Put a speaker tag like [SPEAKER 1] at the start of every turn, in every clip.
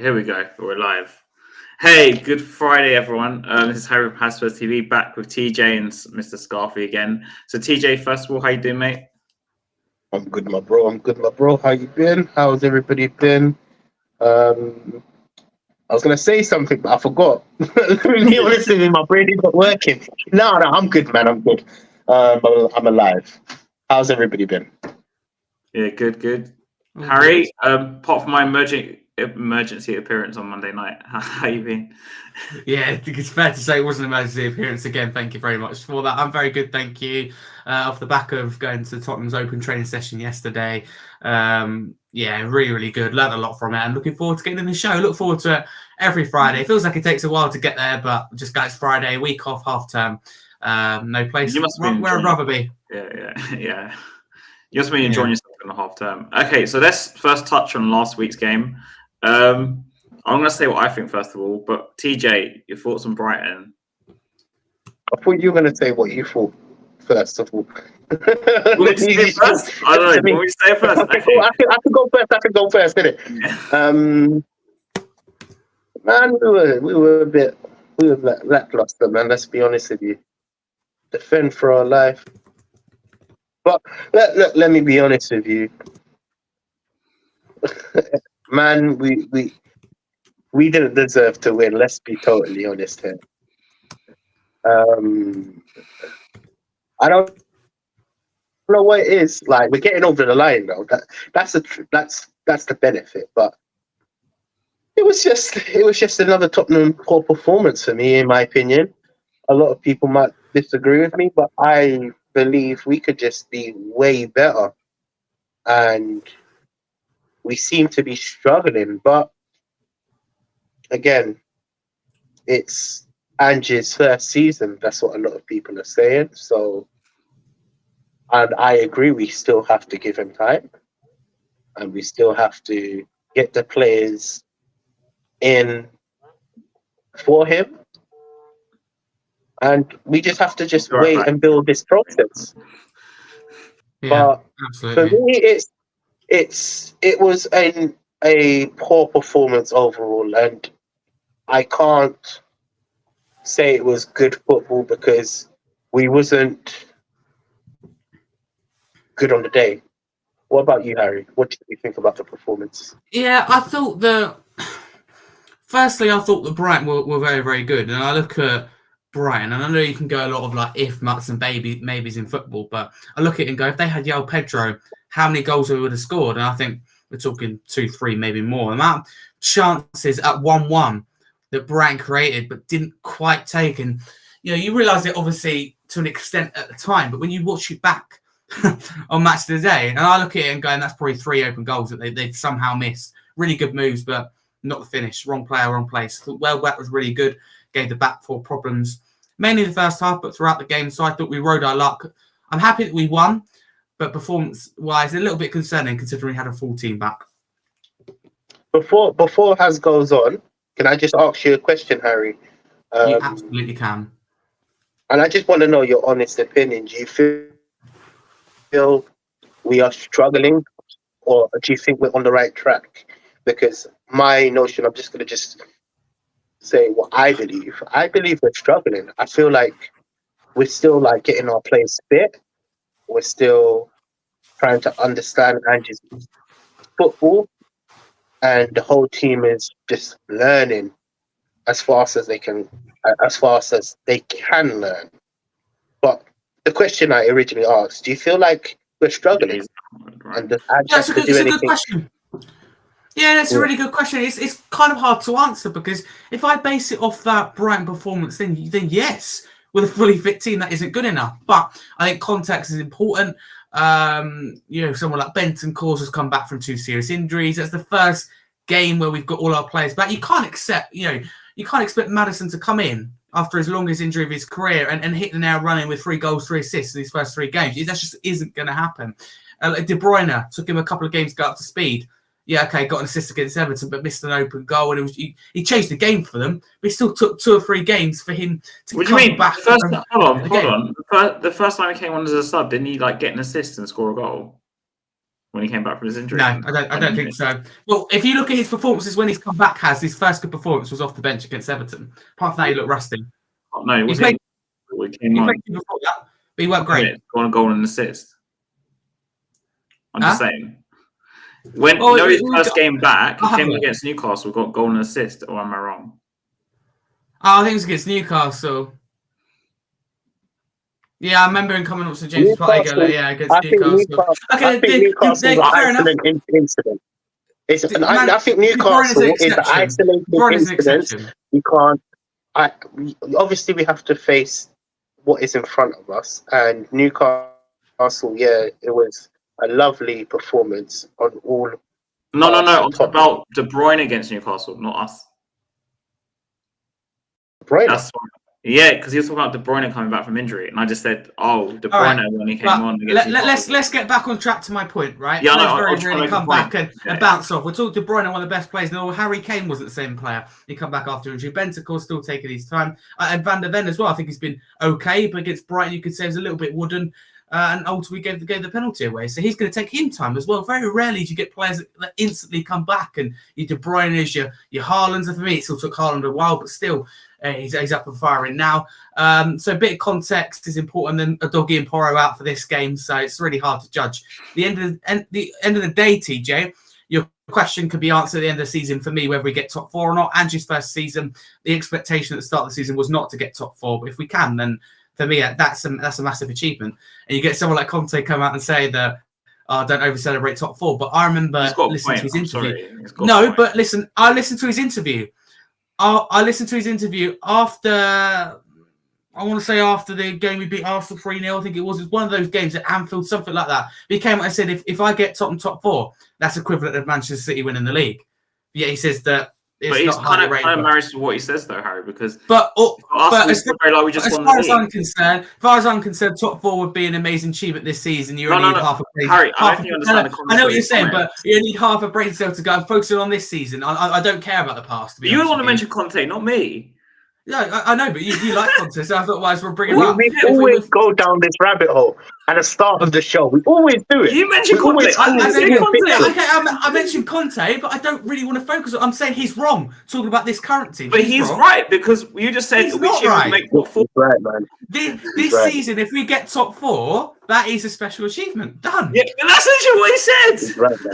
[SPEAKER 1] Here we go. We're live. Hey, good Friday, everyone. This is Harry from Spurs TV, back with TJ and Mr. Scarfy again. So, TJ, first of all, how you doing, mate?
[SPEAKER 2] I'm good, my bro. How you been? How's everybody been? I was gonna say something, but I forgot. Really, honestly, my brain is not working. No, I'm good, man. I'm good. I'm alive. How's everybody been?
[SPEAKER 1] Yeah, good. Harry, apart from my emergency appearance on Monday night, how you been?
[SPEAKER 3] Yeah, I think it's fair to say it wasn't an emergency appearance again. Thank you very much for that. I'm very good, thank you. Off the back of going to Tottenham's open training session yesterday, really good. Learned a lot from it, and looking forward to getting in the show. Look forward to it every Friday. It feels like it takes a while to get there, but just guys, Friday, week off, half term, no place.
[SPEAKER 1] You must
[SPEAKER 3] where I'd rather be.
[SPEAKER 1] Yeah. You must be enjoying yourself in the half term. Okay, so let's first touch on last week's game. I'm going to say what I think first of all, but TJ, your thoughts on Brighton?
[SPEAKER 2] I thought you were going to say what you thought first of all.
[SPEAKER 1] Will we say it first? I don't know. Will we say it first? Okay.
[SPEAKER 2] I can go first, innit? Man, we were lackluster, man. Let's be honest with you. Defend for our life. But let me be honest with you. Man, we didn't deserve to win. Let's be totally honest here. I don't know what it is. Like, we're getting over the line though. That's the benefit. But it was just another Tottenham poor performance for me, in my opinion. A lot of people might disagree with me, but I believe we could just be way better. And we seem to be struggling, but again, it's Ange's first season. That's what a lot of people are saying. So, and I agree, we still have to give him time, and we still have to get the players in for him, and we just have to wait and build this process.
[SPEAKER 3] Yeah,
[SPEAKER 2] but
[SPEAKER 3] absolutely.
[SPEAKER 2] For me, it was a poor performance overall, and I can't say it was good football because we wasn't good on the day. What about you, Harry? What did you think about the performance?
[SPEAKER 3] Yeah, I thought the Brighton were very, very good, and I look at Brighton, and I know you can go a lot of like if, muts, and maybes in football, but I look at it and go, if they had João Pedro, how many goals we would have scored? And I think we're talking 2, 3, maybe more. The amount of chances at 1-1 that Brighton created but didn't quite take, and you realise it obviously to an extent at the time, but when you watch it back on Match of the Day, and I look at it and going, that's probably 3 open goals that they've somehow missed. Really good moves, but not the finish. Wrong player, wrong place. Welbeck was really good. Gave the back 4 problems, mainly the first half, but throughout the game. So I thought we rode our luck. I'm happy that we won, but performance-wise, a little bit concerning considering we had a full team back.
[SPEAKER 2] Before Has goes on, can I just ask you a question, Harry?
[SPEAKER 3] You absolutely can.
[SPEAKER 2] And I just want to know your honest opinion. Do you feel we are struggling, or do you think we're on the right track? Because my notion, I'm just going to say what I believe. I believe we're struggling. I feel like we're still like getting our players fit. We're still trying to understand Ange's football, and the whole team is just learning as fast as they can learn. But the question I originally asked, do you feel like we're struggling? And does Ange have to do anything?
[SPEAKER 3] Good question. Yeah, that's a really good question. It's kind of hard to answer because if I base it off that Brighton performance, then yes, with a fully fit team, that isn't good enough. But I think context is important. Someone like Benton Cause has come back from 2 serious injuries. That's the first game where we've got all our players back. You can't expect Maddison to come in after his longest injury of his career and hit the nail running with 3 goals, 3 assists in these first 3 games. That just isn't going to happen. De Bruyne took him a couple of games to get up to speed. Yeah, okay, got an assist against Everton, but missed an open goal, and he changed the game for them. But it still took 2 or 3 games for him to come back.
[SPEAKER 1] Hold on. The first time he came on as a sub, didn't he get an assist and score a goal? when he came back from his injury.
[SPEAKER 3] No, I don't think so. Well, if you look at his performances when he's come back, his first good performance was off the bench against Everton. Apart from that, he looked rusty.
[SPEAKER 1] Oh, no,
[SPEAKER 3] He played
[SPEAKER 1] before
[SPEAKER 3] that, but he weren't great.
[SPEAKER 1] Got a goal and an assist. I'm just saying. When his first game back, he came against Newcastle, got goal and assist, or am I wrong?
[SPEAKER 3] Oh, I think it was against Newcastle. Yeah, I remember him coming up to James Park. Yeah, against Newcastle.
[SPEAKER 2] I think Newcastle is an isolated incident. I think Newcastle is an isolated incident. We can't. Obviously, we have to face what is in front of us. And Newcastle, it was a lovely performance on all.
[SPEAKER 1] No. I'm talking about De Bruyne against Newcastle, not us.
[SPEAKER 2] De Bruyne?
[SPEAKER 1] That's fine. Yeah, because he was talking about De Bruyne coming back from injury, and I just said, De Bruyne when he came on.
[SPEAKER 3] Let's get back on track to my point, right?
[SPEAKER 1] Yeah,
[SPEAKER 3] let's really come back and bounce off. We're talking De Bruyne, one of the best players. No, Harry Kane wasn't the same player. He come back after injury. Bentancur still taking his time, and Van der Ven as well. I think he's been okay, but against Brighton, you could say he was a little bit wooden. And ultimately gave the penalty away. So he's going to take him time as well. Very rarely do you get players that instantly come back. And your De Bruyne's, your Haaland's. For me, it still took Haaland a while, but still, he's up and firing now. So a bit of context is important. Then Udogie and Porro out for this game, so it's really hard to judge. The end of the day, TJ, your question could be answered at the end of the season for me, whether we get top four or not. Andrew's first season, the expectation at the start of the season was not to get top four, but if we can, then for me, that's a massive achievement. And you get someone like Conte come out and say that, don't over-celebrate top four. But I remember listening to his interview. But listen, I listened to his interview. I listened to his interview after, I want to say after the game we beat Arsenal 3-0. I think it was one of those games at Anfield, something like that. He came out and said, if I get top four, that's equivalent of Manchester City winning the league. Yeah, he says that. But he's kind of married to what he says, though, Harry. Because as far as I'm concerned, top four would be an amazing achievement this season. You only need half a brain. Harry, I don't think you understand the concept. I know what you're saying, but you need half a brain cell to go and focus on this season. I don't care about the past.
[SPEAKER 1] You want to mention Conte, not me.
[SPEAKER 3] Yeah, I know, but you like Conte, so I thought, we're bringing it up.
[SPEAKER 2] We always go down this rabbit hole at the start of the show. We always do it.
[SPEAKER 1] You mentioned Conte.
[SPEAKER 3] I mentioned Conte, but I don't really want to focus on. I'm saying he's wrong talking about this current team.
[SPEAKER 1] But he's right, because you just said we should make top four.
[SPEAKER 2] Right, man.
[SPEAKER 3] This season, if we get top four, that is a special achievement. Done.
[SPEAKER 1] Yeah, that's literally what he said.
[SPEAKER 2] Right, man.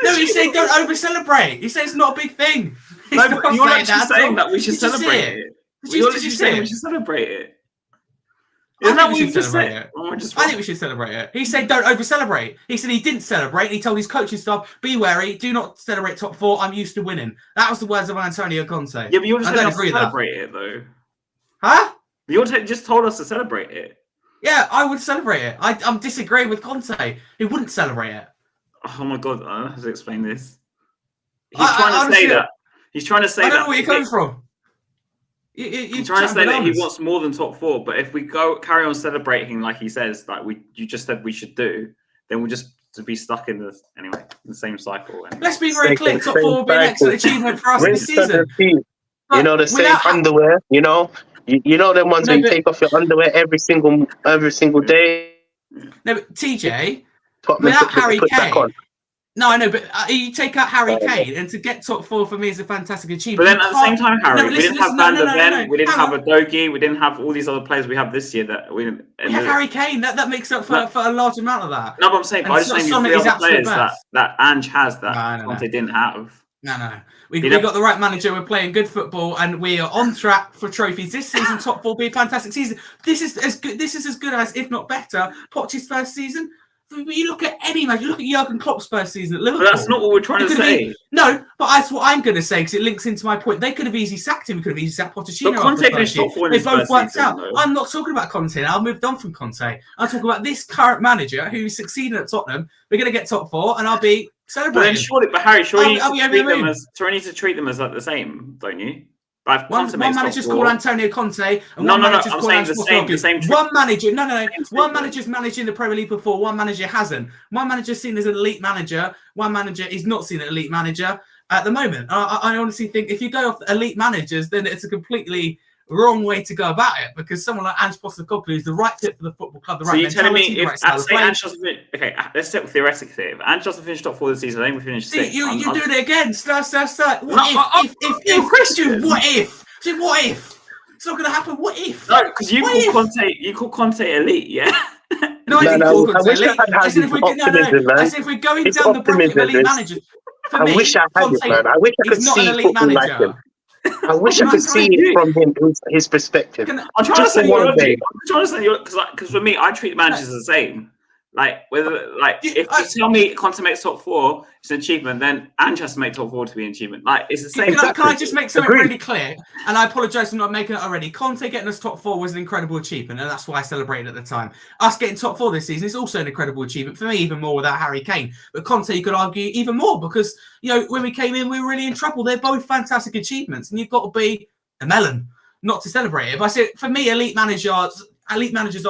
[SPEAKER 3] No, he said don't over-celebrate. He said it's not a big thing.
[SPEAKER 1] No, but you're actually saying that we should celebrate it.
[SPEAKER 3] You're literally saying
[SPEAKER 1] we should celebrate it.
[SPEAKER 3] Isn't that what you just said? I think we should celebrate it. He said don't over-celebrate. He said he didn't celebrate. He told his coaching staff, be wary, do not celebrate top four. I'm used to winning. That was the words of Antonio Conte.
[SPEAKER 1] Yeah, but you're just saying to celebrate it, though.
[SPEAKER 3] Huh?
[SPEAKER 1] You just told us to celebrate it.
[SPEAKER 3] Yeah, I would celebrate it. I'm disagreeing with Conte. He wouldn't celebrate it.
[SPEAKER 1] Oh my God, I have to explain this. He's trying to say that. He's trying to say that.
[SPEAKER 3] I don't know where you're coming from.
[SPEAKER 1] He's trying to say that he wants more than top four, but if we carry on celebrating like he says, like you just said we should do, then we'll just be stuck in the same cycle.
[SPEAKER 3] Let's be very clear. Top four will be an excellent achievement for us this season.
[SPEAKER 2] You know, the same underwear. You know them ones where you take off your underwear every single day.
[SPEAKER 3] No, but TJ, without Harry Kane. No, I know, but you take out Harry Kane, and to get top four for me is a fantastic achievement.
[SPEAKER 1] But then at the same time, Harry, we didn't have Van der Ven, we didn't have Udogie, we didn't have all these other players we have this year that we didn't.
[SPEAKER 3] We have Harry Kane. That makes up for a large amount of that.
[SPEAKER 1] No, but I'm saying, I just saying these other players that Ange has that Conte didn't have.
[SPEAKER 3] No. We got the right manager. We're playing good football, and we are on track for trophies this season. Top four will be a fantastic season. This is as good as, if not better, Poch's first season. You look at any match. You look at Jurgen Klopp's first season at Liverpool.
[SPEAKER 1] But that's not what we're trying to say.
[SPEAKER 3] No, but that's what I'm going to say because it links into my point. They could have easily sacked him. We could have easily sacked Pochettino.
[SPEAKER 1] But Conte finished top four in his first season, though.
[SPEAKER 3] I'm not talking about Conte now. I've moved on from Conte. I'm talking about this current manager who's succeeding at Tottenham. We're going to get top four, and I'll be celebrating.
[SPEAKER 1] But Harry, surely you need to treat them as like the same, don't you?
[SPEAKER 3] One manager's called Antonio Conte, and one manager's called
[SPEAKER 1] the same.
[SPEAKER 3] One manager, one manager's managing the Premier League before. One manager hasn't. One manager's seen as an elite manager. One manager is not seen as an elite manager at the moment. I honestly think if you go off elite managers, then it's a completely wrong way to go about it, because someone like Ange Postecoglou is the right fit for the football club, the right mentality,
[SPEAKER 1] telling me
[SPEAKER 3] the
[SPEAKER 1] if
[SPEAKER 3] right style of
[SPEAKER 1] say
[SPEAKER 3] play.
[SPEAKER 1] Ange doesn't okay, let's take theoretically. If Ange doesn't finish top 4 this season, then we finish 6th.
[SPEAKER 3] You're doing it again. What if? It's not going to happen. What if?
[SPEAKER 1] No, because you call Conte elite, yeah.
[SPEAKER 3] No, I didn't call Conte
[SPEAKER 2] I wish
[SPEAKER 3] elite.
[SPEAKER 2] I had his optimism, man.
[SPEAKER 3] I said if we're going
[SPEAKER 2] His
[SPEAKER 3] down the bracket of
[SPEAKER 2] optimism
[SPEAKER 3] elite
[SPEAKER 2] is-
[SPEAKER 3] managers, for
[SPEAKER 2] I
[SPEAKER 3] me,
[SPEAKER 2] wish I had
[SPEAKER 3] Conte
[SPEAKER 2] it, man. I wish I could
[SPEAKER 3] is not an
[SPEAKER 2] see
[SPEAKER 3] elite
[SPEAKER 2] football like
[SPEAKER 3] manager.
[SPEAKER 2] him. I wish I could see it from his perspective.
[SPEAKER 1] I'm trying to
[SPEAKER 2] Just
[SPEAKER 1] say
[SPEAKER 2] for one
[SPEAKER 1] your
[SPEAKER 2] day.
[SPEAKER 1] logic. I'm trying to say because for me, I treat managers the same. Like whether if you tell me Conte makes top 4, it's an achievement. Then Ange has to make top 4 to be an achievement. Like it's the same.
[SPEAKER 3] Can I just make something
[SPEAKER 2] Agreed.
[SPEAKER 3] really clear? And I apologise for not making it already. Conte getting us top 4 was an incredible achievement, and that's why I celebrated at the time. Us getting top 4 this season is also an incredible achievement for me, even more without Harry Kane. But Conte, you could argue even more, because when we came in, we were really in trouble. They're both fantastic achievements, and you've got to be a melon not to celebrate it. But I say for me, elite managers are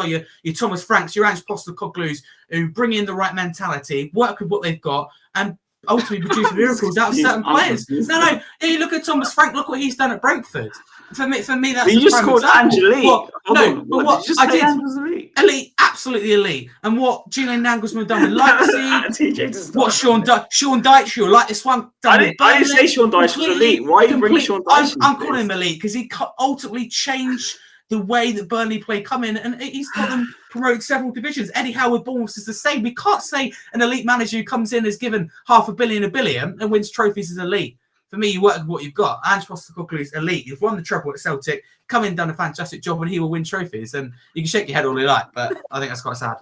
[SPEAKER 3] your Thomas Franks, your Ange Postecoglou's, who bring in the right mentality, work with what they've got, and ultimately produce miracles out of certain players. No. You look at Thomas Frank. Look what he's done at Brentford. For me, that's
[SPEAKER 1] you just called Ange elite. What did you say? Ange was elite?
[SPEAKER 3] Elite, absolutely elite. And what Julian Nagelsmann done with Leipzig, what Sean Dyche, you like this one?
[SPEAKER 1] I didn't say Sean Dyche was elite. Why are you bringing Sean Dyche?
[SPEAKER 3] I'm calling him elite because he ultimately changed the way that Burnley play come in, and he's got them promoted several divisions. Eddie Howe with Bournemouth is the same. We can't say an elite manager who comes in is given $500 million, $1 billion, and wins trophies is elite. For me, you work with what you've got. Ange Postecoglou is elite. You've won the treble at Celtic, come in, done a fantastic job, and he will win trophies. And you can shake your head all you like, but I think that's quite sad.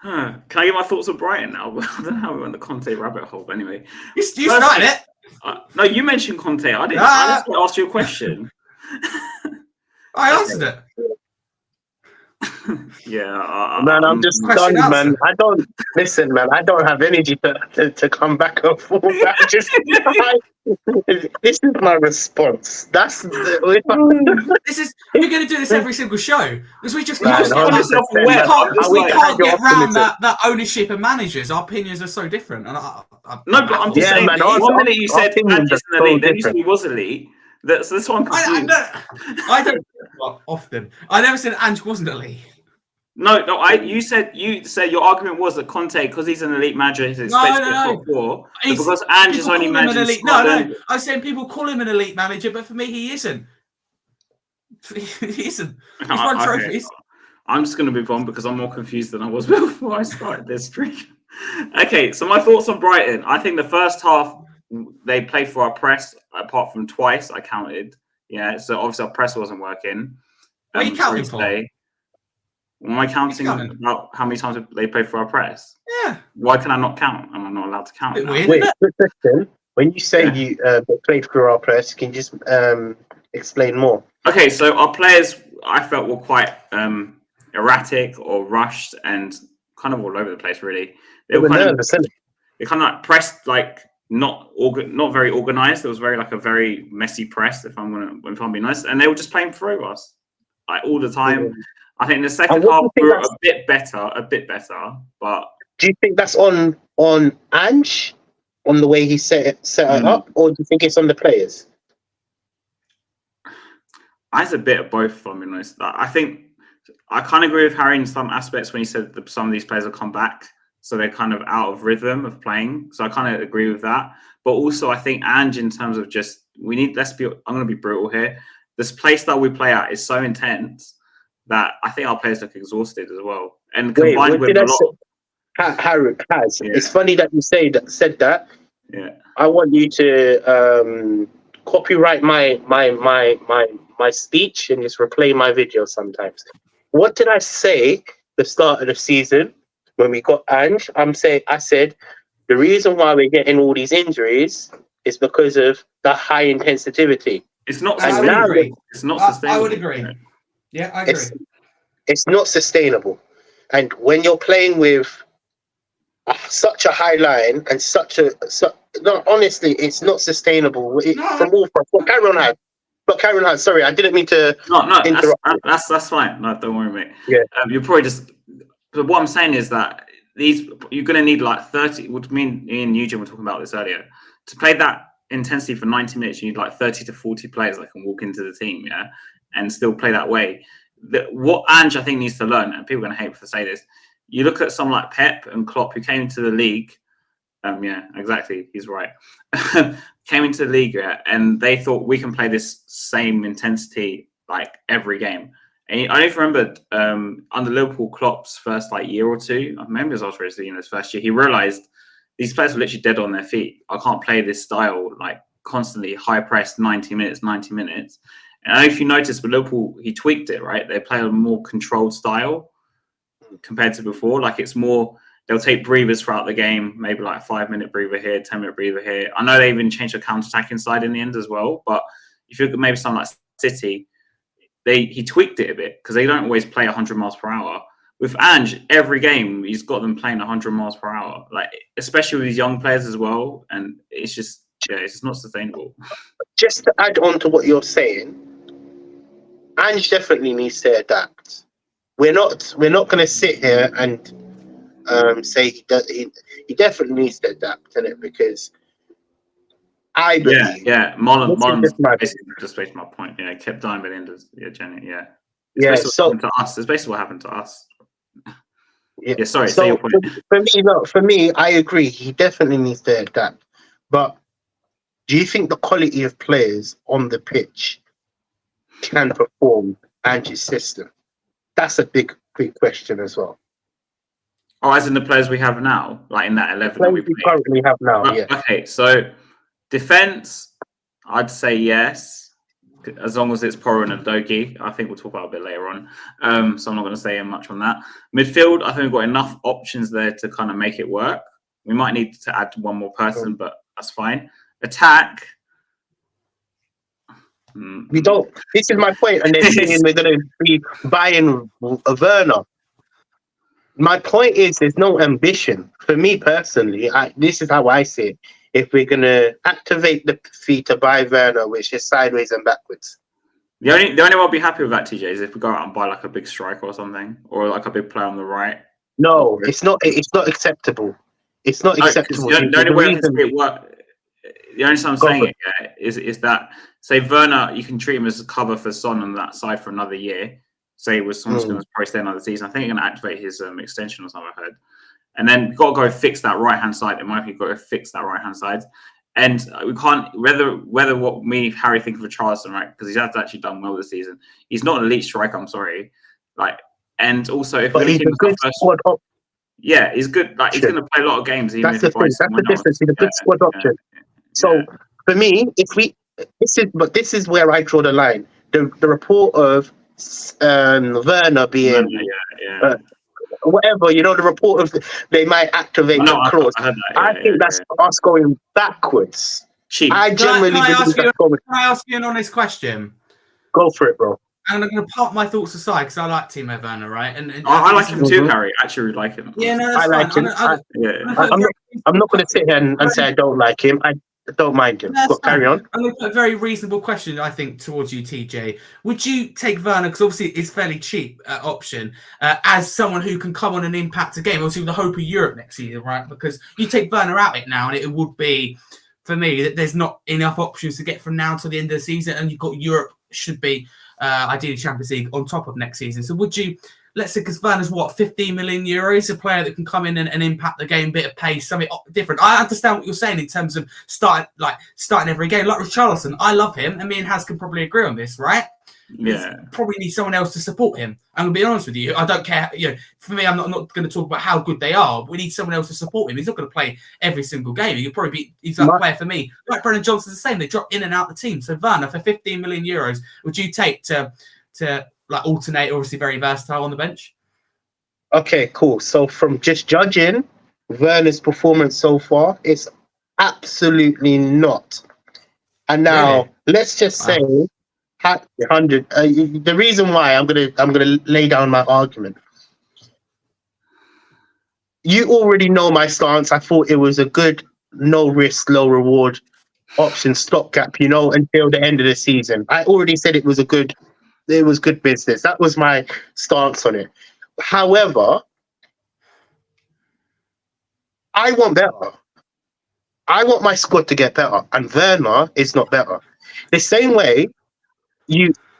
[SPEAKER 1] Can I get my thoughts on Brighton now? I don't know how we went the Conte rabbit hole, but anyway.
[SPEAKER 3] You started it.
[SPEAKER 1] No, you mentioned Conte. I didn't. I just asked you a question.
[SPEAKER 3] I answered it.
[SPEAKER 1] Yeah,
[SPEAKER 2] man, I'm just done, man. I don't listen, man. I don't have energy to come back and forth. This is my response. That's
[SPEAKER 3] we're going to do this every single show because we just
[SPEAKER 2] can't
[SPEAKER 3] get around that ownership of managers. Our opinions are so different. And
[SPEAKER 1] I'm just saying, man. One minute you said Ange is elite, then you said he was elite. So this one confused.
[SPEAKER 3] I don't often. I never said Ange wasn't elite.
[SPEAKER 1] No. You said your argument was that Conte, because he's an elite manager, he's expected to get top 4. Because Ange is only managing.
[SPEAKER 3] No. I was saying people call him an elite manager, but for me, he isn't. He isn't. He's won trophies.
[SPEAKER 1] I'm just going to move on because I'm more confused than I was before I started this streak. Okay, so my thoughts on Brighton. I think the first half they played for our press, apart from twice I counted. Yeah, so obviously our press wasn't working.
[SPEAKER 3] What are you counting for?
[SPEAKER 1] Am I counting about how many times they played for our press?
[SPEAKER 3] Yeah.
[SPEAKER 1] Why can I not count? Am I not allowed to count?
[SPEAKER 2] Wait, quick question. When you say you played for our press, can you just explain more?
[SPEAKER 1] Okay, so our players, I felt, were quite erratic or rushed and kind of all over the place. Really, they were kind of pressed like not very organized. It was a very messy press. If I'm being honest, and they were just playing through us like all the time. Yeah. I think the second half we were a bit better, but
[SPEAKER 2] do you think that's on Ange, on the way he set it up, or do you think it's on the players?
[SPEAKER 1] It's a bit of both, if I'm being honest. I think I kind of agree with Harry in some aspects when he said that some of these players will come back, so they're kind of out of rhythm of playing. So I kind of agree with that. But also I think Ange, in terms of just I'm going to be brutal here. This play style we play at is so intense that I think our players look exhausted as well. And combined with a lot.
[SPEAKER 2] Harry has. Yeah. It's funny that you said that.
[SPEAKER 1] Yeah.
[SPEAKER 2] I want you to copyright my speech and just replay my video sometimes. What did I say the start of the season when we got Ange? I said the reason why we're getting all these injuries is because of the high intensity.
[SPEAKER 1] It's not sustainable. It's not sustainable.
[SPEAKER 3] I would agree. Yeah, I agree.
[SPEAKER 2] It's not sustainable. And when you're playing with such a high line and honestly, it's not sustainable. From all fronts. But carry on. Sorry, I didn't mean to interrupt.
[SPEAKER 1] That's fine. No, don't worry, mate.
[SPEAKER 2] Yeah.
[SPEAKER 1] You're probably just. But what I'm saying is that you're going to need like 30. What me and Eugene were talking about this earlier. To play that intensity for 90 minutes, you need like 30 to 40 players that can walk into the team. Yeah. and still play that way. What Ange, I think, needs to learn, and people are going to hate me for say this, you look at someone like Pep and Klopp, who came into the league. Yeah, exactly. He's right. Came into the league, and they thought we can play this same intensity like every game. And I don't remember under Liverpool Klopp's first year or two. I remember his his first year. He realised these players were literally dead on their feet. I can't play this style constantly high press 90 minutes. And I don't know if you noticed, but Liverpool, he tweaked it, right? They play a more controlled style compared to before. It's more. They'll take breathers throughout the game, maybe 5-minute breather here, 10-minute breather here. I know they even changed the counter-attacking side in the end as well. But if you look at maybe something like City, he tweaked it a bit because they don't always play 100 miles per hour. With Ange, every game, he's got them playing 100 miles per hour, especially with these young players as well. And it's just not sustainable.
[SPEAKER 2] Just to add on to what you're saying, Ange definitely needs to adapt. We're not going to sit here and say he definitely needs to adapt in it, because I believe
[SPEAKER 1] Marlon just based my point. Yeah, kept dying by the end of Jenny. Yeah. It's basically what happened to us. Yeah, sorry.
[SPEAKER 2] So
[SPEAKER 1] say your point.
[SPEAKER 2] For me, I agree. He definitely needs to adapt. But do you think the quality of players on the pitch can perform Ange's system? That's a big question as well.
[SPEAKER 1] Oh, as in the players we have now, in that 11 that we
[SPEAKER 2] currently have now. Yeah.
[SPEAKER 1] Okay, so defense, I'd say yes, as long as it's Porro and Udogie. I think we'll talk about a bit later on. So I'm not going to say much on that. Midfield, I think we've got enough options there to kind of make it work. We might need to add one more person, but that's fine. Attack.
[SPEAKER 2] We don't. This is my point, and they're saying we're going to be buying a Werner. My point is, there's no ambition. For me personally, this is how I see it. If we're going to activate the fee to buy Werner, which is sideways and backwards.
[SPEAKER 1] The only way I'll be happy with that, TJ, is if we go out and buy a big striker or something, or a big player on the right.
[SPEAKER 2] No, it's not. It's not acceptable. It's not acceptable.
[SPEAKER 1] The only way I can see it work. The only time I'm saying it is that, say, Werner, you can treat him as a cover for Son on that side for another year. Say with Son's going to probably stay another season. I think you're going to activate his extension or something, I heard. And then you've got to go fix that right-hand side. In my opinion, you've got to fix that right-hand side. And we can't, whether what me, Harry, think of Richarlison, right? Because he's actually done well this season. He's not an elite striker, I'm sorry. And also, if we're
[SPEAKER 2] he's a good squad option.
[SPEAKER 1] Yeah, he's good. He's going to play a lot of games. Even
[SPEAKER 2] That's the thing. That's the difference. He's a good squad option. So for me, this is where I draw the line. The report of Werner being whatever, the report of they might activate the clause. I think that's us going backwards.
[SPEAKER 1] Cheap.
[SPEAKER 2] I generally believe
[SPEAKER 3] can I ask you an honest question?
[SPEAKER 2] Go for it, bro.
[SPEAKER 3] And I'm going to park my thoughts aside because I like Timo Werner, right? And
[SPEAKER 1] I like him too, Harry. I actually like him.
[SPEAKER 3] Yeah, no,
[SPEAKER 2] I like him. I'm not going to sit here and say I don't like him. I don't mind him. Carry on.
[SPEAKER 3] I'm going to put a very reasonable question, I think, towards you, TJ. Would you take Werner, because obviously it's fairly cheap option, as someone who can come on and impact a game, obviously with the hope of Europe next season, right? Because you take Werner out it now, and it would be, for me, that there's not enough options to get from now to the end of the season, and you've got Europe should be ideally Champions League on top of next season. So would you, let's say, because Werner's 15 million euros, a player that can come in and impact the game, bit of pace, something different. I understand what you're saying in terms of starting every game, like Richarlison. I love him, and me and Haz can probably agree on this, right?
[SPEAKER 1] Yeah.
[SPEAKER 3] Probably need someone else to support him. I'm gonna be honest with you. I don't care. For me, I'm not going to talk about how good they are. But we need someone else to support him. He's not going to play every single game. He'll probably be. He's like a player for me. Like Brennan Johnson's the same. They drop in and out the team. So Werner for 15 million euros, would you take to alternate? Obviously, very versatile on the bench.
[SPEAKER 2] Okay, cool. So from just judging Werner's performance so far, it's absolutely not. And now let's just say 100. The reason why I'm gonna lay down my argument. You already know my stance. I thought it was a good, no risk, low reward option stopgap. Until the end of the season. I already said it was good business. That was my stance on it. However, I want better. I want my squad to get better, and Werner is not better. The same way,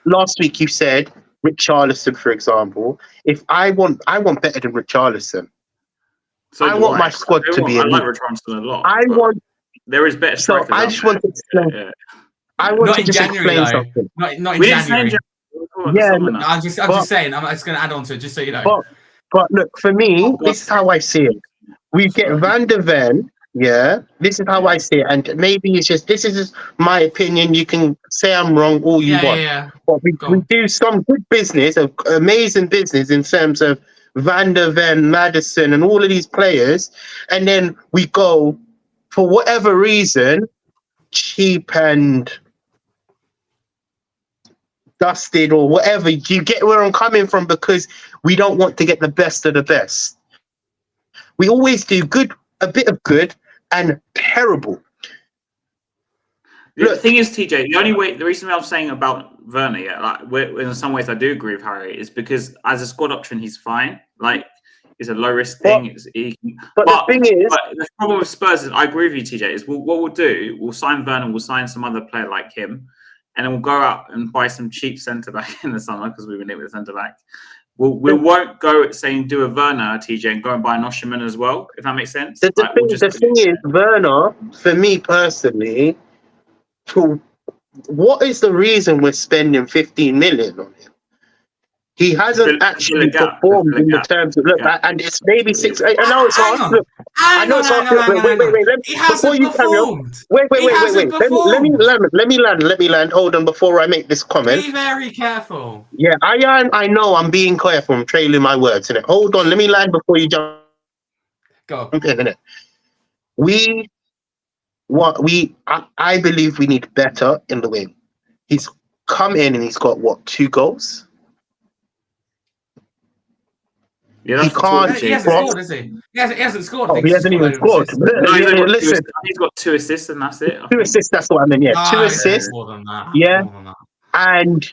[SPEAKER 2] last week you said Richarlison, for example. If I want better than Richarlison.
[SPEAKER 1] So
[SPEAKER 2] I
[SPEAKER 1] do
[SPEAKER 2] want my squad to be
[SPEAKER 1] I like
[SPEAKER 2] elite.
[SPEAKER 1] Richarlison a lot.
[SPEAKER 2] I want.
[SPEAKER 1] There is better
[SPEAKER 2] So
[SPEAKER 1] strikers
[SPEAKER 2] I
[SPEAKER 1] out
[SPEAKER 2] just
[SPEAKER 1] there.
[SPEAKER 2] want to explain.
[SPEAKER 1] Yeah.
[SPEAKER 2] I want
[SPEAKER 3] Not
[SPEAKER 2] to
[SPEAKER 3] in
[SPEAKER 2] just
[SPEAKER 3] January
[SPEAKER 2] explain
[SPEAKER 3] though.
[SPEAKER 2] something.
[SPEAKER 3] Not in
[SPEAKER 1] We didn't say in
[SPEAKER 3] January.
[SPEAKER 2] Yeah,
[SPEAKER 3] No, I'm just saying. I'm just going to add on to it, just so you know.
[SPEAKER 2] But look, for me,
[SPEAKER 1] Oh,
[SPEAKER 2] this is how I see it. We get
[SPEAKER 1] sorry.
[SPEAKER 2] Van der Ven. Yeah, this is how I see it, and maybe it's just this is just my opinion. You can say I'm wrong all you want, but
[SPEAKER 3] Go
[SPEAKER 2] we
[SPEAKER 3] on.
[SPEAKER 2] do some good business, amazing business in terms of Van der Ven, Madison, and all of these players, and then we go for whatever reason cheap and dusted or whatever. You get where I'm coming from, because we don't want to get the best of the best. We always do good, a bit of good and terrible.
[SPEAKER 1] The thing is, TJ, the reason I'm saying about Werner, yeah, like in some ways I do agree with Harry, is because as a squad option, he's fine. Like, it's a low risk thing.
[SPEAKER 2] But the thing is,
[SPEAKER 1] but the problem with Spurs is, I agree with you, TJ. Is what we'll do, we'll sign Werner, we'll sign some other player like him, and then we'll go out and buy some cheap centre back in the summer because we've been hit with a centre back. We won't go saying do a Werner, TJ, and go and buy an Osherman as well, if that makes sense.
[SPEAKER 2] The thing is, Werner, for me personally, what is the reason we're spending 15 million on him? He hasn't actually performed in the terms of and it's maybe 6. I know it's hard. Look, I know it's hard. Wait. Before you carry on, wait. Let me land. Hold on, before I make this comment.
[SPEAKER 3] Be very careful.
[SPEAKER 2] Yeah, I know. I'm being careful. I'm trailing my words. Innit? Hold on. Let me land before you jump.
[SPEAKER 3] Go.
[SPEAKER 2] Okay, innit? I believe we need better in the wing. He's come in and he's got 2 goals.
[SPEAKER 1] Yeah,
[SPEAKER 2] he can't.
[SPEAKER 3] He hasn't scored, has he? He hasn't scored.
[SPEAKER 2] Oh, he hasn't even scored.
[SPEAKER 1] No,
[SPEAKER 2] listen,
[SPEAKER 1] he's got 2 assists and that's it.
[SPEAKER 2] 2 assists. That's what I mean. Yeah, 2 assists.
[SPEAKER 3] More than that.
[SPEAKER 2] Yeah,
[SPEAKER 3] more than that.
[SPEAKER 2] And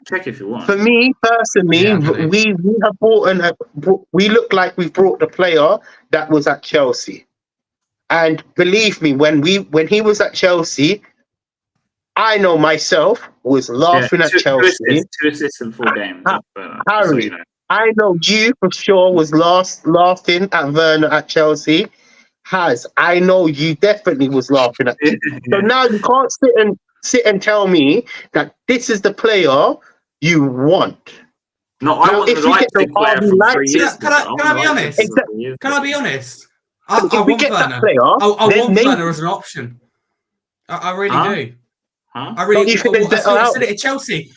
[SPEAKER 1] check if you want.
[SPEAKER 2] For me personally, we have we look like we've brought the player that was at Chelsea. And believe me, when he was at Chelsea, I know myself was laughing at Chelsea.
[SPEAKER 1] 2 assists in 4 games.
[SPEAKER 2] Harry, I know you for sure was laughing at Werner at Chelsea. I know you definitely was laughing at him. So now you can't sit and tell me that this is the player you want.
[SPEAKER 1] No, I want the Leipzig player from 3 years.
[SPEAKER 3] Can I be honest? Can I be honest? I
[SPEAKER 2] want Werner.
[SPEAKER 3] I want Werner as an option. I really do. I really do. I said it at Chelsea.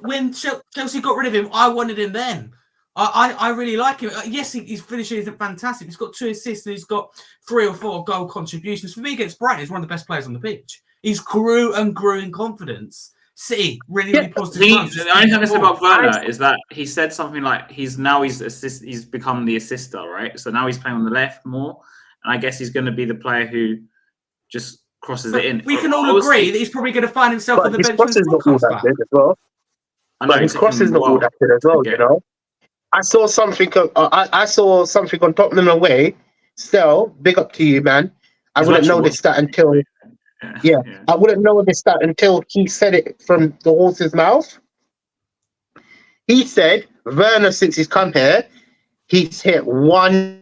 [SPEAKER 3] When Chelsea got rid of him, I wanted him then. I really like him. Yes, his finishing isn't fantastic. He's got 2 assists and he's got 3 or 4 goal contributions. For me, against Brighton, he's one of the best players on the pitch. He's grew in confidence. City, really positive.
[SPEAKER 1] The only thing I said about Werner is that he said something like he's become the assister, right? So now he's playing on the left more, and I guess he's going to be the player who just crosses it in.
[SPEAKER 3] We can all agree that he's probably going to find himself on the bench.
[SPEAKER 2] His cross is not all that good as well. You know, I saw something. I saw something on Tottenham away. Still, big up to you, man. I wouldn't notice that until. Yeah, I wouldn't know this until he said it from the horse's mouth. He said, Werner, since he's come here, he's hit 1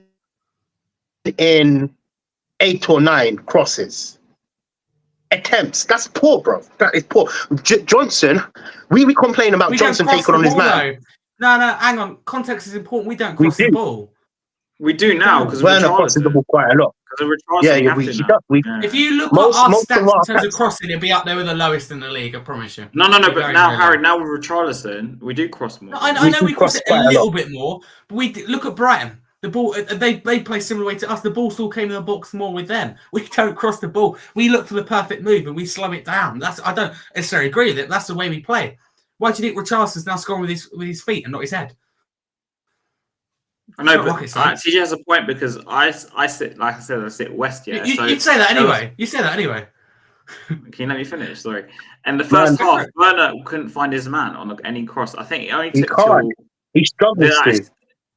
[SPEAKER 2] in 8 or 9 crosses. Attempts. That's poor, bro. That is poor. Johnson, we complain about Johnson taking on his man.
[SPEAKER 3] No, hang on. Context is important. We don't cross the ball.
[SPEAKER 1] We do now because
[SPEAKER 2] Werner crosses the ball quite a lot.
[SPEAKER 3] If you look at our stats in terms of crossing, it'll be up there with the lowest in the league. I promise you.
[SPEAKER 1] No. But now, Harry, now with Richarlison, we do cross more.
[SPEAKER 3] I know we cross it a little bit more, but look at Brighton. The ball, they play similar way to us. The ball still came in the box more with them. We don't cross the ball. We look for the perfect move and we slow it down. I don't necessarily agree with it. That's the way we play. Why do you think Richarlison's now scoring with his feet and not his head?
[SPEAKER 1] I know, but TJ has a point because I sit, like I said, I sit west. Yeah,
[SPEAKER 3] you'd say that anyway. You say that anyway.
[SPEAKER 1] Can you let me finish? Sorry. And the first half, Werner couldn't find his man on any cross. I think it only took
[SPEAKER 2] he struggled.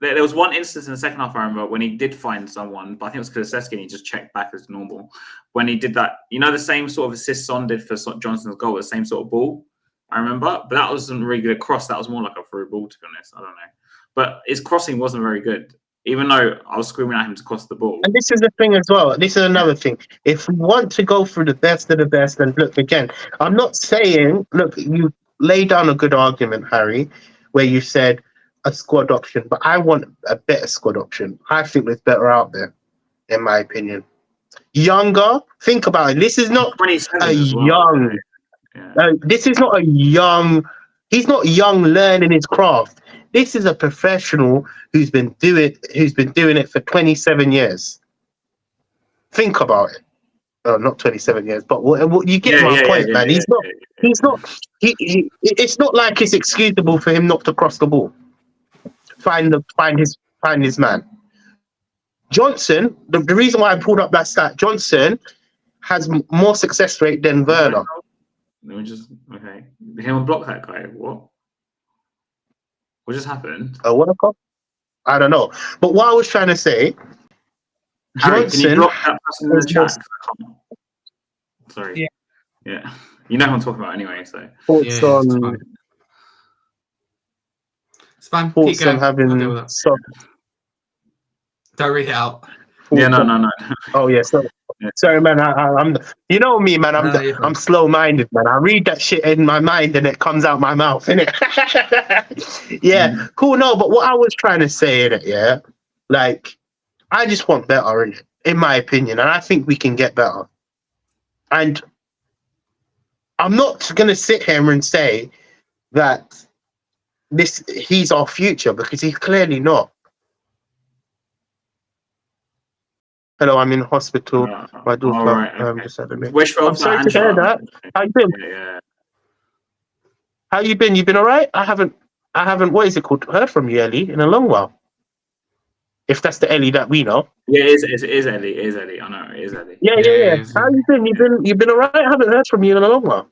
[SPEAKER 1] There was one instance in the second half, I remember, when he did find someone, but I think it was Kulusevski, and he just checked back as normal. When he did that, the same sort of assist Son did for Johnson's goal, the same sort of ball. I remember, but that wasn't really good cross. That was more like a through ball, to be honest. I don't know, but his crossing wasn't very good, even though I was screaming at him to cross the ball.
[SPEAKER 2] And this is the thing as well. This is another thing. If we want to go through the best of the best, and look again, I'm not saying. Look, you lay down a good argument, Harry, where you said a squad option, but I want a better squad option. I think there's better out there, in my opinion. Younger. Think about it. This is not a young. This is not a young. He's not young learning his craft. This is a professional who's been doing it for 27 years. Think about it. Oh, not 27 years, but what you get my point, man. He's not. It's not like it's excusable for him not to cross the ball. Find his man. Johnson. The reason why I pulled up that stat, Johnson has more success rate than Werner.
[SPEAKER 1] Let me just Him on block that guy. What just happened?
[SPEAKER 2] What a cop? I don't know. But what I was trying to say,
[SPEAKER 1] Harry,
[SPEAKER 2] Johnson.
[SPEAKER 1] Can you block that person in the chat? Sorry. Yeah. You know what I'm talking about anyway. So.
[SPEAKER 2] Thoughts on.
[SPEAKER 3] It's fine.
[SPEAKER 2] Thoughts
[SPEAKER 3] Keep going.
[SPEAKER 2] on having.
[SPEAKER 3] Don't read it out.
[SPEAKER 1] No.
[SPEAKER 2] Oh yeah. Sorry, man. I'm. You know me, man. I'm slow-minded, man. I read that shit in my mind and it comes out my mouth, innit? Yeah, cool. No, but what I was trying to say in it, yeah, like I just want better in it, in my opinion, and I think we can get better. And I'm not gonna sit here and say that he's our future because he's clearly not. Hello, I'm in hospital. My daughter just had a minute. I'm sorry to hear that. How you been?
[SPEAKER 1] Yeah.
[SPEAKER 2] How you been? You been all right? I haven't. What is it called? Heard from you, Ellie, in a long while. If that's the Ellie that we know.
[SPEAKER 1] Yeah, it is Ellie. It is Ellie. I know it is Ellie.
[SPEAKER 2] Yeah. How you been? You've been all right? I haven't heard from you in a long while.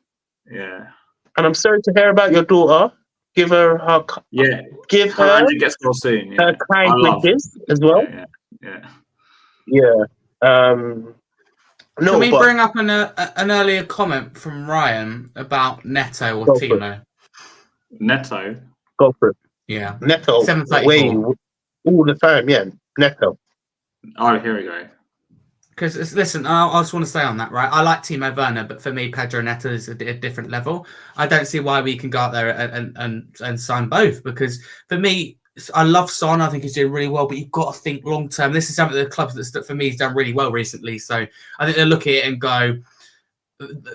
[SPEAKER 1] Yeah.
[SPEAKER 2] And I'm sorry to hear about your daughter. Give her her.
[SPEAKER 1] Yeah.
[SPEAKER 2] Give her.
[SPEAKER 1] Gets well soon.
[SPEAKER 2] Her kind wishes as well. Yeah. No,
[SPEAKER 3] Can we bring up an earlier comment from Ryan about Neto or Timo?
[SPEAKER 1] Neto?
[SPEAKER 2] Go for it.
[SPEAKER 3] Yeah.
[SPEAKER 2] Neto. Wait, all the time, yeah. Neto.
[SPEAKER 1] Oh, here we go.
[SPEAKER 3] Because, listen, I just want to say on that, right? I like Timo Werner, but for me, Pedro Neto is a different level. I don't see why we can go out there and sign both, because for me, I love Son. I think he's doing really well, but you've got to think long term. This is something the club that for me has done really well recently. So I think they look at it and go,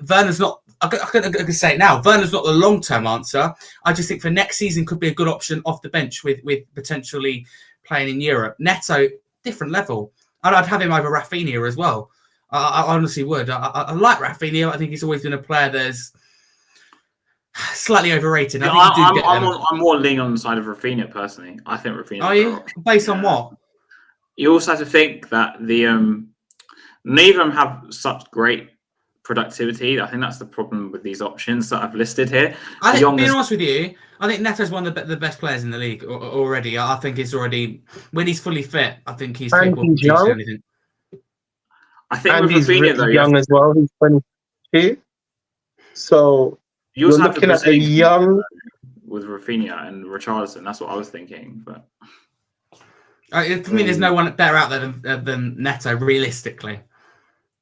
[SPEAKER 3] Werner's not. I can say it now. Werner's not the long term answer. I just think for next season could be a good option off the bench with potentially playing in Europe. Neto, different level. I'd have him over Rafinha as well. I honestly would. I like Rafinha. I think he's always been a player that's slightly overrated.
[SPEAKER 1] I'm more leaning on the side of Rafinha personally. I think Rafinha.
[SPEAKER 3] Are you based on what?
[SPEAKER 1] You also have to think that neither of them have such great productivity. I think that's the problem with these options that I've listed here.
[SPEAKER 3] I think, being honest with you, I think Neto's one of the best players in the league already. I think he's already, when he's fully fit, I think he's capable of doing anything.
[SPEAKER 1] I think
[SPEAKER 2] and
[SPEAKER 1] with
[SPEAKER 2] he's
[SPEAKER 1] Rafinha, though,
[SPEAKER 2] young as well. He's 22. So you're looking at a young
[SPEAKER 1] with Rafinha and Richarlison. That's what I was thinking. But
[SPEAKER 3] for me, there's no one better out there than Neto, realistically.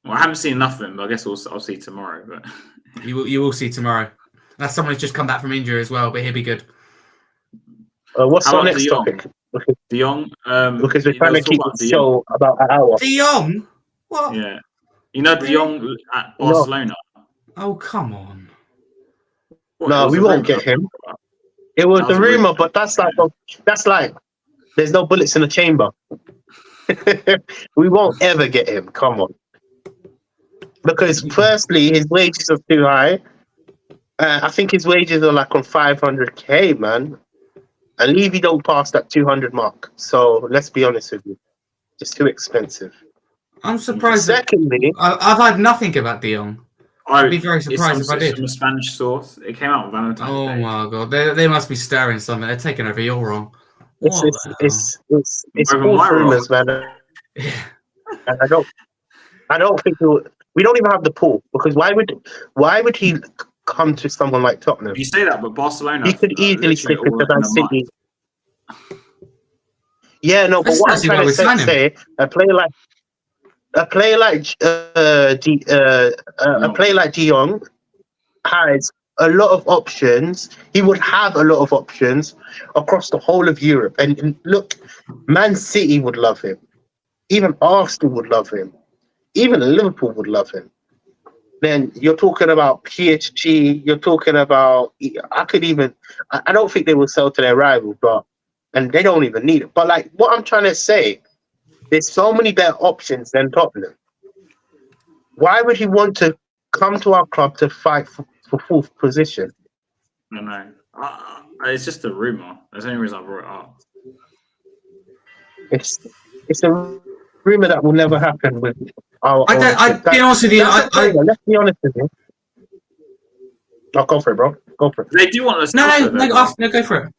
[SPEAKER 1] Well, I haven't seen enough of him, but I guess I'll see tomorrow. But
[SPEAKER 3] you will see tomorrow. That's someone who's just come back from injury as well, but he'll be good.
[SPEAKER 2] What's our next topic?
[SPEAKER 1] De Jong.
[SPEAKER 2] Because we're trying to keep the show about an hour.
[SPEAKER 3] De Jong? What?
[SPEAKER 1] Yeah. You know De Jong at Barcelona?
[SPEAKER 3] Oh, come on.
[SPEAKER 2] No, we won't get him. It was a rumor, but that's like there's no bullets in the chamber. We won't ever get him. Come on. Because firstly, his wages are too high. I think his wages are like on 500k, man. And Levy don't pass that 200 mark. So let's be honest with you, it's too expensive.
[SPEAKER 3] I'm surprised.
[SPEAKER 2] Secondly,
[SPEAKER 3] I've heard nothing about De Jong. I'd be very surprised if I did.
[SPEAKER 1] It's from a Spanish source. It came out on Valentine's Day.
[SPEAKER 3] Oh my god, they must be stirring something. They're taking over. You're wrong.
[SPEAKER 2] It's all rumors, man.
[SPEAKER 3] Yeah.
[SPEAKER 2] And I don't think we don't even have the pool, because why would he come to someone like Tottenham.
[SPEAKER 1] You say that, but Barcelona,
[SPEAKER 2] He could easily slip
[SPEAKER 1] literally
[SPEAKER 2] into
[SPEAKER 1] all
[SPEAKER 2] Man
[SPEAKER 1] in the mud.
[SPEAKER 2] City. Yeah, no, but
[SPEAKER 3] That's
[SPEAKER 2] what I'm
[SPEAKER 3] actually
[SPEAKER 2] trying
[SPEAKER 3] why
[SPEAKER 2] to
[SPEAKER 3] we signed him.
[SPEAKER 2] say, a player like De Jong has a lot of options. He would have a lot of options across the whole of Europe. And look, Man City would love him. Even Arsenal would love him. Even Liverpool would love him. Then you're talking about PSG. You're talking about. I don't think they will sell to their rival, and they don't even need it. But like what I'm trying to say, there's so many better options than Tottenham. Why would he want to come to our club to fight for fourth position?
[SPEAKER 1] No. It's just a rumor. That's the only reason I brought it up.
[SPEAKER 2] It's a rumor that will never happen with our.
[SPEAKER 3] Be honest with you.
[SPEAKER 2] Let's be honest with you. No, go for it, bro. Go for it.
[SPEAKER 1] They do want to
[SPEAKER 3] No,
[SPEAKER 1] sell.
[SPEAKER 3] go for it.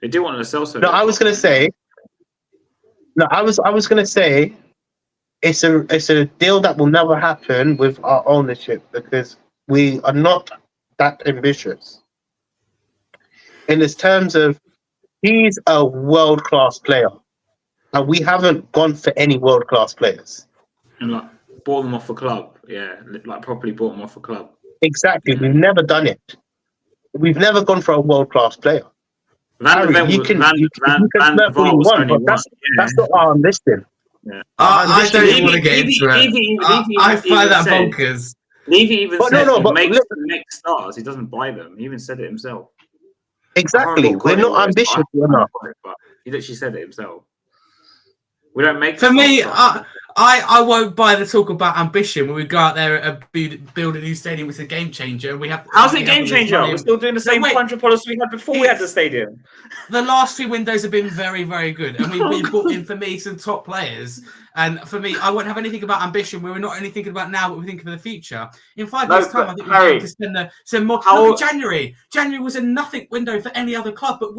[SPEAKER 1] They do want to sell.
[SPEAKER 2] No, I was gonna say. No, I was gonna say. It's a deal that will never happen with our ownership because we are not that ambitious. In this terms of, he's a world-class player, and we haven't gone for any world-class players.
[SPEAKER 1] And like bought them off a club, yeah, like properly bought them off a club.
[SPEAKER 2] Exactly, we've never done it. We've never gone for a world-class player. You can smirk all you want, but that's not our ambition.
[SPEAKER 1] Yeah.
[SPEAKER 3] I don't even want to get into it. I find that bonkers.
[SPEAKER 1] Levy even said he
[SPEAKER 2] look,
[SPEAKER 1] makes stars. He doesn't buy them. He even said it himself.
[SPEAKER 2] Exactly. We're not ambitious enough.
[SPEAKER 1] He literally said it himself. We don't make.
[SPEAKER 3] For me, I won't buy the talk about ambition when we go out there and build a new stadium. It's a game changer.
[SPEAKER 1] How's it a game changer? We're still doing the same financial policy we had before we had the stadium.
[SPEAKER 3] The last 3 windows have been very, very good, and we brought in for me some top players. And for me, I won't have anything about ambition. We're not only thinking about now, but we're thinking for the future. In 5 years' time, I think we're going to spend some more. Look at January. January was a nothing window for any other club, but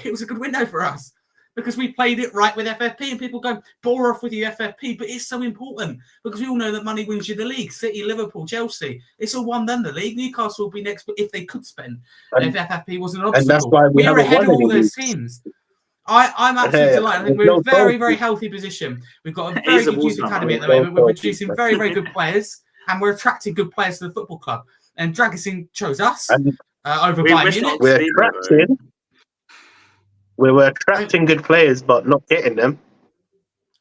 [SPEAKER 3] it was a good window for us. Because we played it right with FFP, and people go, bore off with your FFP, but it's so important because we all know that money wins you the league. City, Liverpool, Chelsea, it's all won then the league. Newcastle will be next, but if they could spend, if FFP wasn't an obstacle,
[SPEAKER 2] and that's why
[SPEAKER 3] we're ahead of all those teams. I'm absolutely delighted. I think we're in a very, very healthy position. We've got a very good youth academy at the moment. We're producing very, very good players, and we're attracting good players to the football club. And Dragusin chose us over Bayern Munich.
[SPEAKER 2] We were attracting good players, but not getting them.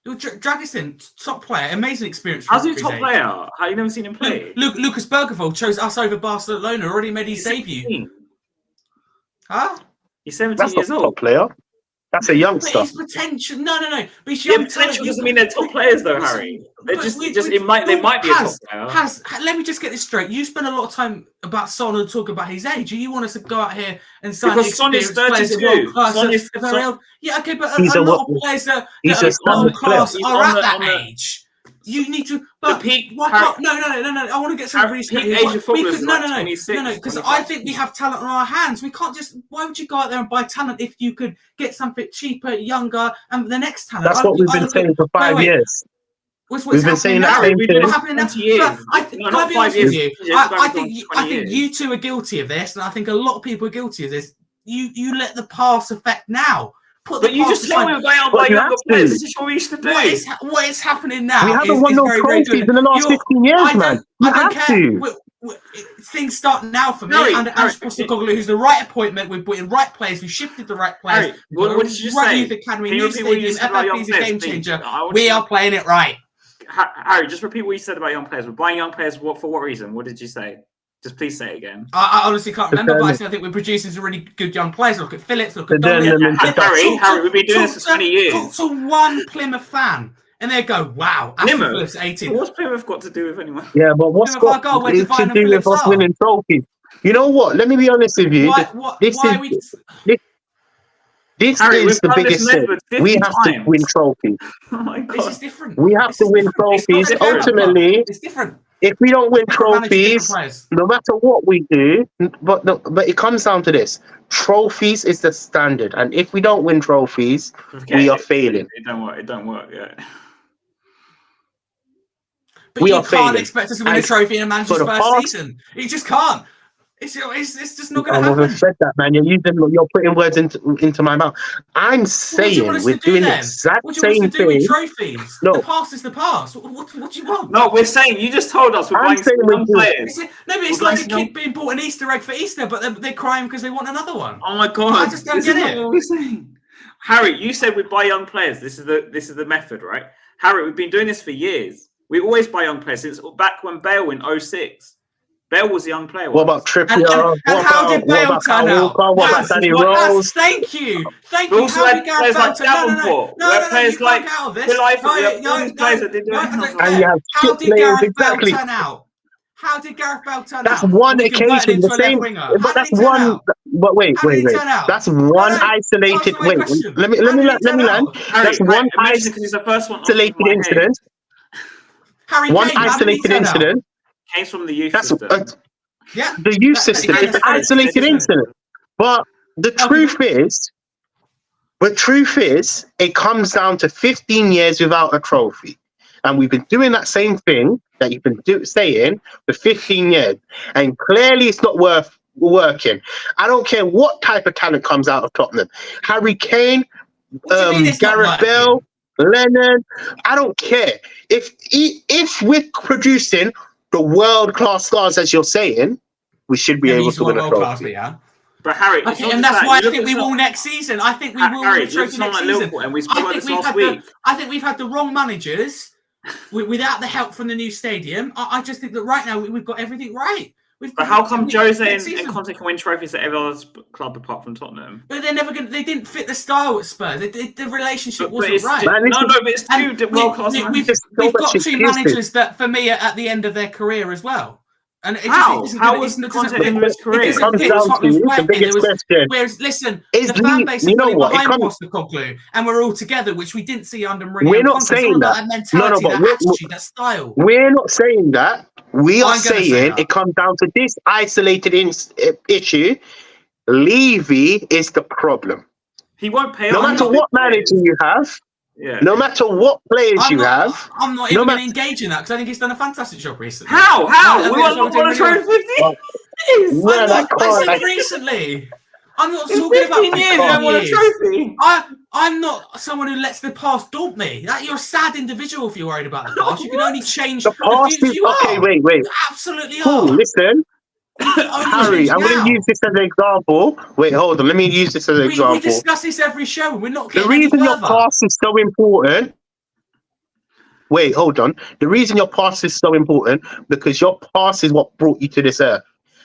[SPEAKER 3] Dragusin, top player, amazing experience.
[SPEAKER 1] How's he a top player? How you never seen him play?
[SPEAKER 3] Lucas Bergevall chose us over Barcelona. Already made his debut. Huh?
[SPEAKER 1] He's 17 years old.
[SPEAKER 2] Top player. That's a youngster.
[SPEAKER 3] But his potential. No. But his young
[SPEAKER 1] potential doesn't mean they're top players, though, Harry. They might be a top player.
[SPEAKER 3] Let me just get this straight. You spend a lot of time about Son and talk about his age. You want us to go out here and sign
[SPEAKER 1] because Son is 32.
[SPEAKER 3] Yeah, okay, but a lot of players that are world class are at that age. You need to. But no. I want to get some really straight. No. Because I think we have talent on our hands. We can't just. Why would you go out there and buy talent if you could get something cheaper, younger, and the next talent?
[SPEAKER 2] That's what we've been saying for 5 years. We've been saying that same thing.
[SPEAKER 3] What's happening now? Can I be honest with you? I think you two are guilty of this, and I think a lot of people are guilty of this. You let the pass affect now.
[SPEAKER 1] But you just tell me about younger players. This is what we used to do.
[SPEAKER 3] What is happening now?
[SPEAKER 2] We haven't won no trophies in the last 15 years, man. You have to.
[SPEAKER 3] Things start now for me under Ashmatic, who's the right appointment. We've put in right players. We've shifted the right players.
[SPEAKER 1] What did you say?
[SPEAKER 3] Youth academy, new stadium, FFP is a game changer. We are playing it right.
[SPEAKER 1] Harry, just repeat what you said about young players. We're buying young players. For what reason? What did you say? Just please say it again.
[SPEAKER 3] I honestly can't remember, but I think we're producing some really good young players. Look at Phillips, look at
[SPEAKER 1] Harry, we've been doing this for 20 years.
[SPEAKER 3] Talk to one Plymouth fan, and they go, wow, Plymouth 18.
[SPEAKER 1] What's Plymouth got to do with anyone?
[SPEAKER 2] Yeah, but what's got to do with us winning trophies? You know what? Let me be honest with you. This is the biggest thing. We have to win trophies.
[SPEAKER 1] Oh my God.
[SPEAKER 3] This is different.
[SPEAKER 2] We have to win trophies. Ultimately,
[SPEAKER 3] it's different.
[SPEAKER 2] If we don't win trophies, no matter what we do, but it comes down to this: trophies is the standard, and if we don't win trophies, we are failing.
[SPEAKER 1] It don't work. Yeah.
[SPEAKER 3] But
[SPEAKER 2] we
[SPEAKER 3] you
[SPEAKER 2] are
[SPEAKER 3] can't
[SPEAKER 2] failing.
[SPEAKER 3] expect us to win a
[SPEAKER 2] And
[SPEAKER 3] trophy in a manager's
[SPEAKER 2] for the
[SPEAKER 3] first
[SPEAKER 2] past,
[SPEAKER 3] season. You just can't. It's just not
[SPEAKER 2] I
[SPEAKER 3] going to
[SPEAKER 2] haven't
[SPEAKER 3] happen.
[SPEAKER 2] said that, man. You're putting words into my mouth. I'm
[SPEAKER 3] What do you want
[SPEAKER 2] saying
[SPEAKER 3] us
[SPEAKER 2] we're
[SPEAKER 3] to do
[SPEAKER 2] doing the
[SPEAKER 3] then?
[SPEAKER 2] exact
[SPEAKER 3] What do you want us
[SPEAKER 2] same
[SPEAKER 3] to do with
[SPEAKER 2] thing.
[SPEAKER 3] trophies? The
[SPEAKER 2] No,
[SPEAKER 3] past is the past. What do you want?
[SPEAKER 1] No, we're saying you just told us we're
[SPEAKER 2] I'm
[SPEAKER 1] buying
[SPEAKER 2] saying
[SPEAKER 1] some
[SPEAKER 2] we're
[SPEAKER 1] young
[SPEAKER 2] doing.
[SPEAKER 1] players.
[SPEAKER 3] But it's
[SPEAKER 1] We're
[SPEAKER 3] like
[SPEAKER 1] buying
[SPEAKER 3] a
[SPEAKER 1] some young.
[SPEAKER 3] kid being bought an Easter egg for Easter, but they're crying because they want another one.
[SPEAKER 1] Oh my
[SPEAKER 3] I
[SPEAKER 1] god,
[SPEAKER 3] just don't
[SPEAKER 1] this
[SPEAKER 3] get
[SPEAKER 1] is not
[SPEAKER 3] it.
[SPEAKER 1] what we're saying. Harry, you said we buy young players. This is the method, right? Harry, we've been doing this for years. We always buy young players since back when Bale in 06. Bale was a young player.
[SPEAKER 2] What about Trippier?
[SPEAKER 3] And how did Bale
[SPEAKER 2] What about
[SPEAKER 3] turn
[SPEAKER 2] Kyle
[SPEAKER 3] out?
[SPEAKER 2] Walker? What
[SPEAKER 3] How,
[SPEAKER 2] about Danny
[SPEAKER 1] what-
[SPEAKER 2] Rose?
[SPEAKER 3] thank you.
[SPEAKER 1] We also
[SPEAKER 3] How
[SPEAKER 1] had
[SPEAKER 3] did Gareth
[SPEAKER 1] players
[SPEAKER 3] Bale
[SPEAKER 1] like
[SPEAKER 3] turn? No,
[SPEAKER 1] Davenport. We
[SPEAKER 3] you
[SPEAKER 1] had players
[SPEAKER 3] can't
[SPEAKER 1] like
[SPEAKER 3] get out of this.
[SPEAKER 1] Phil Eifert.
[SPEAKER 3] No,
[SPEAKER 1] We have all these players that did
[SPEAKER 3] I
[SPEAKER 1] anything.
[SPEAKER 3] don't
[SPEAKER 2] And you
[SPEAKER 3] care.
[SPEAKER 2] have
[SPEAKER 3] How
[SPEAKER 2] shit
[SPEAKER 3] did
[SPEAKER 2] players,
[SPEAKER 3] Gareth Bale
[SPEAKER 2] exactly.
[SPEAKER 3] turn out? How did Gareth Bale turn
[SPEAKER 2] That's
[SPEAKER 3] out?
[SPEAKER 2] one
[SPEAKER 3] We converted
[SPEAKER 2] occasion.
[SPEAKER 3] into
[SPEAKER 2] The
[SPEAKER 3] a left
[SPEAKER 2] same,
[SPEAKER 3] winger. How
[SPEAKER 2] but
[SPEAKER 3] did
[SPEAKER 2] that's
[SPEAKER 3] he turn
[SPEAKER 2] one.
[SPEAKER 3] out?
[SPEAKER 2] But wait.
[SPEAKER 3] How did he turn out?
[SPEAKER 2] That's one
[SPEAKER 3] No,
[SPEAKER 2] isolated.
[SPEAKER 3] answer my
[SPEAKER 2] Wait,
[SPEAKER 3] question.
[SPEAKER 2] let me
[SPEAKER 3] How did he
[SPEAKER 2] land.
[SPEAKER 3] turn out?
[SPEAKER 1] Harry,
[SPEAKER 2] That's one
[SPEAKER 1] mention because it's the first one off the top
[SPEAKER 2] isolated
[SPEAKER 1] of my head.
[SPEAKER 2] incident.
[SPEAKER 3] Harry
[SPEAKER 2] One
[SPEAKER 3] Kane, how did he
[SPEAKER 2] isolated
[SPEAKER 3] turn out?
[SPEAKER 2] incident.
[SPEAKER 1] Came from the youth
[SPEAKER 2] That's
[SPEAKER 1] system.
[SPEAKER 3] Yeah.
[SPEAKER 2] the youth system.
[SPEAKER 3] again,
[SPEAKER 2] It's an
[SPEAKER 3] that's
[SPEAKER 2] isolated
[SPEAKER 3] different.
[SPEAKER 2] incident. But the truth is, it comes down to 15 years without a trophy. And we've been doing that same thing that you've been saying for 15 years. And clearly it's not working. I don't care what type of talent comes out of Tottenham. Harry Kane,
[SPEAKER 3] What do you mean it's not
[SPEAKER 2] Gareth
[SPEAKER 3] working?
[SPEAKER 2] Bale, Lennon. I don't care. If we're producing the world-class stars, as you're saying, we should be able to win a trophy.
[SPEAKER 1] But Harry, it's
[SPEAKER 3] Okay,
[SPEAKER 1] not
[SPEAKER 3] and
[SPEAKER 1] just
[SPEAKER 3] that's
[SPEAKER 1] that.
[SPEAKER 3] why I
[SPEAKER 1] You look
[SPEAKER 3] think
[SPEAKER 1] at
[SPEAKER 3] we
[SPEAKER 1] some-
[SPEAKER 3] will next season. I think we will
[SPEAKER 1] Harry,
[SPEAKER 3] win a trophy
[SPEAKER 1] someone
[SPEAKER 3] next
[SPEAKER 1] like
[SPEAKER 3] season.
[SPEAKER 1] Liverpool, and we spoke about this last week.
[SPEAKER 3] I think we've had the wrong managers without the help from the new stadium. I just think that right now we've got everything right.
[SPEAKER 1] But how come Jose
[SPEAKER 3] next
[SPEAKER 1] and
[SPEAKER 3] season?
[SPEAKER 1] Conte can win trophies at every other club apart from Tottenham?
[SPEAKER 3] But they're never going. They didn't fit the style at Spurs. The relationship
[SPEAKER 1] But
[SPEAKER 3] wasn't
[SPEAKER 1] it's
[SPEAKER 3] right.
[SPEAKER 2] Man,
[SPEAKER 1] no, but it's
[SPEAKER 3] And
[SPEAKER 1] two world-class managers.
[SPEAKER 3] we've got
[SPEAKER 2] much
[SPEAKER 3] two
[SPEAKER 2] excuses.
[SPEAKER 3] managers that, for me, are at the end of their career as well. And it
[SPEAKER 1] How?
[SPEAKER 3] just isn't
[SPEAKER 1] How
[SPEAKER 3] gonna-
[SPEAKER 1] was
[SPEAKER 3] it
[SPEAKER 1] Conte
[SPEAKER 3] doesn't
[SPEAKER 1] in his career?
[SPEAKER 3] It
[SPEAKER 2] It
[SPEAKER 3] doesn't
[SPEAKER 2] comes
[SPEAKER 3] fit
[SPEAKER 2] down
[SPEAKER 3] Tottenham's
[SPEAKER 2] to
[SPEAKER 3] way.
[SPEAKER 2] the biggest question.
[SPEAKER 3] Whereas, listen,
[SPEAKER 2] Is
[SPEAKER 3] the fan base is
[SPEAKER 2] you know
[SPEAKER 3] running
[SPEAKER 2] what?
[SPEAKER 3] behind Postecoglou, and we're all together, which we didn't see under Mourinho.
[SPEAKER 2] We're
[SPEAKER 3] and
[SPEAKER 2] not
[SPEAKER 3] Conte. It's
[SPEAKER 2] saying
[SPEAKER 3] all about
[SPEAKER 2] that.
[SPEAKER 3] mentality,
[SPEAKER 2] No, but
[SPEAKER 3] that attitude, that style.
[SPEAKER 2] We're not saying that. We are
[SPEAKER 3] I'm gonna say
[SPEAKER 2] saying
[SPEAKER 3] that.
[SPEAKER 2] it comes down to this isolated issue. Levy is the problem.
[SPEAKER 1] He won't pay
[SPEAKER 2] No
[SPEAKER 1] off.
[SPEAKER 2] matter what manager you have,
[SPEAKER 1] Yeah.
[SPEAKER 2] no matter what players you have,
[SPEAKER 3] I'm not
[SPEAKER 2] no
[SPEAKER 3] even going
[SPEAKER 2] matter-
[SPEAKER 3] to engage in that because I think he's done a fantastic job recently.
[SPEAKER 1] How?
[SPEAKER 3] I
[SPEAKER 1] We
[SPEAKER 3] think
[SPEAKER 1] won
[SPEAKER 3] that's what
[SPEAKER 1] a
[SPEAKER 3] I'm
[SPEAKER 1] trophy
[SPEAKER 3] doing
[SPEAKER 1] for 15 years.
[SPEAKER 2] Man,
[SPEAKER 3] I said recently. I'm not
[SPEAKER 1] In
[SPEAKER 3] talking about
[SPEAKER 1] 15 years, they won a trophy.
[SPEAKER 3] I'm not someone who lets the past daunt me. You're a sad individual if you're worried about the past. You can only change
[SPEAKER 2] the past
[SPEAKER 3] future.
[SPEAKER 2] is
[SPEAKER 3] You
[SPEAKER 2] okay.
[SPEAKER 3] are.
[SPEAKER 2] Wait.
[SPEAKER 3] You absolutely
[SPEAKER 2] Cool.
[SPEAKER 3] are.
[SPEAKER 2] Listen,
[SPEAKER 3] You can only
[SPEAKER 2] Harry,
[SPEAKER 3] change
[SPEAKER 2] I'm going
[SPEAKER 3] now.
[SPEAKER 2] to use this as an example. Wait, hold on. Let me use this as an
[SPEAKER 3] We
[SPEAKER 2] example.
[SPEAKER 3] discuss this every show. We're not
[SPEAKER 2] The
[SPEAKER 3] getting any
[SPEAKER 2] reason your
[SPEAKER 3] further.
[SPEAKER 2] past is so important. Wait, hold on. The reason your past is so important because your past is what brought you to this earth.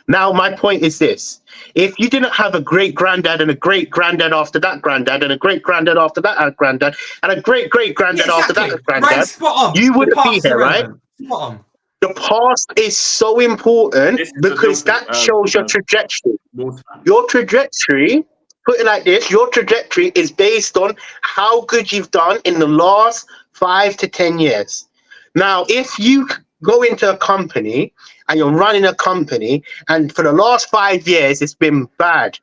[SPEAKER 2] Now, my point is this: if you didn't have a great granddad and a great granddad after that granddad and a great granddad after that granddad and a great great granddad after that granddad,
[SPEAKER 3] Right, spot on.
[SPEAKER 2] you
[SPEAKER 3] The
[SPEAKER 2] wouldn't be
[SPEAKER 3] past is
[SPEAKER 2] here, right?
[SPEAKER 3] irrelevant. Spot on.
[SPEAKER 2] The past is so important
[SPEAKER 1] This is
[SPEAKER 2] because
[SPEAKER 1] the Liverpool,
[SPEAKER 2] that shows your trajectory.
[SPEAKER 1] Wolves fan.
[SPEAKER 2] Your trajectory, put it like this, your trajectory is based on how good you've done in the last 5 to 10 years. Now, if you go into a company and you're running a company and for the last 5 years it's been bad,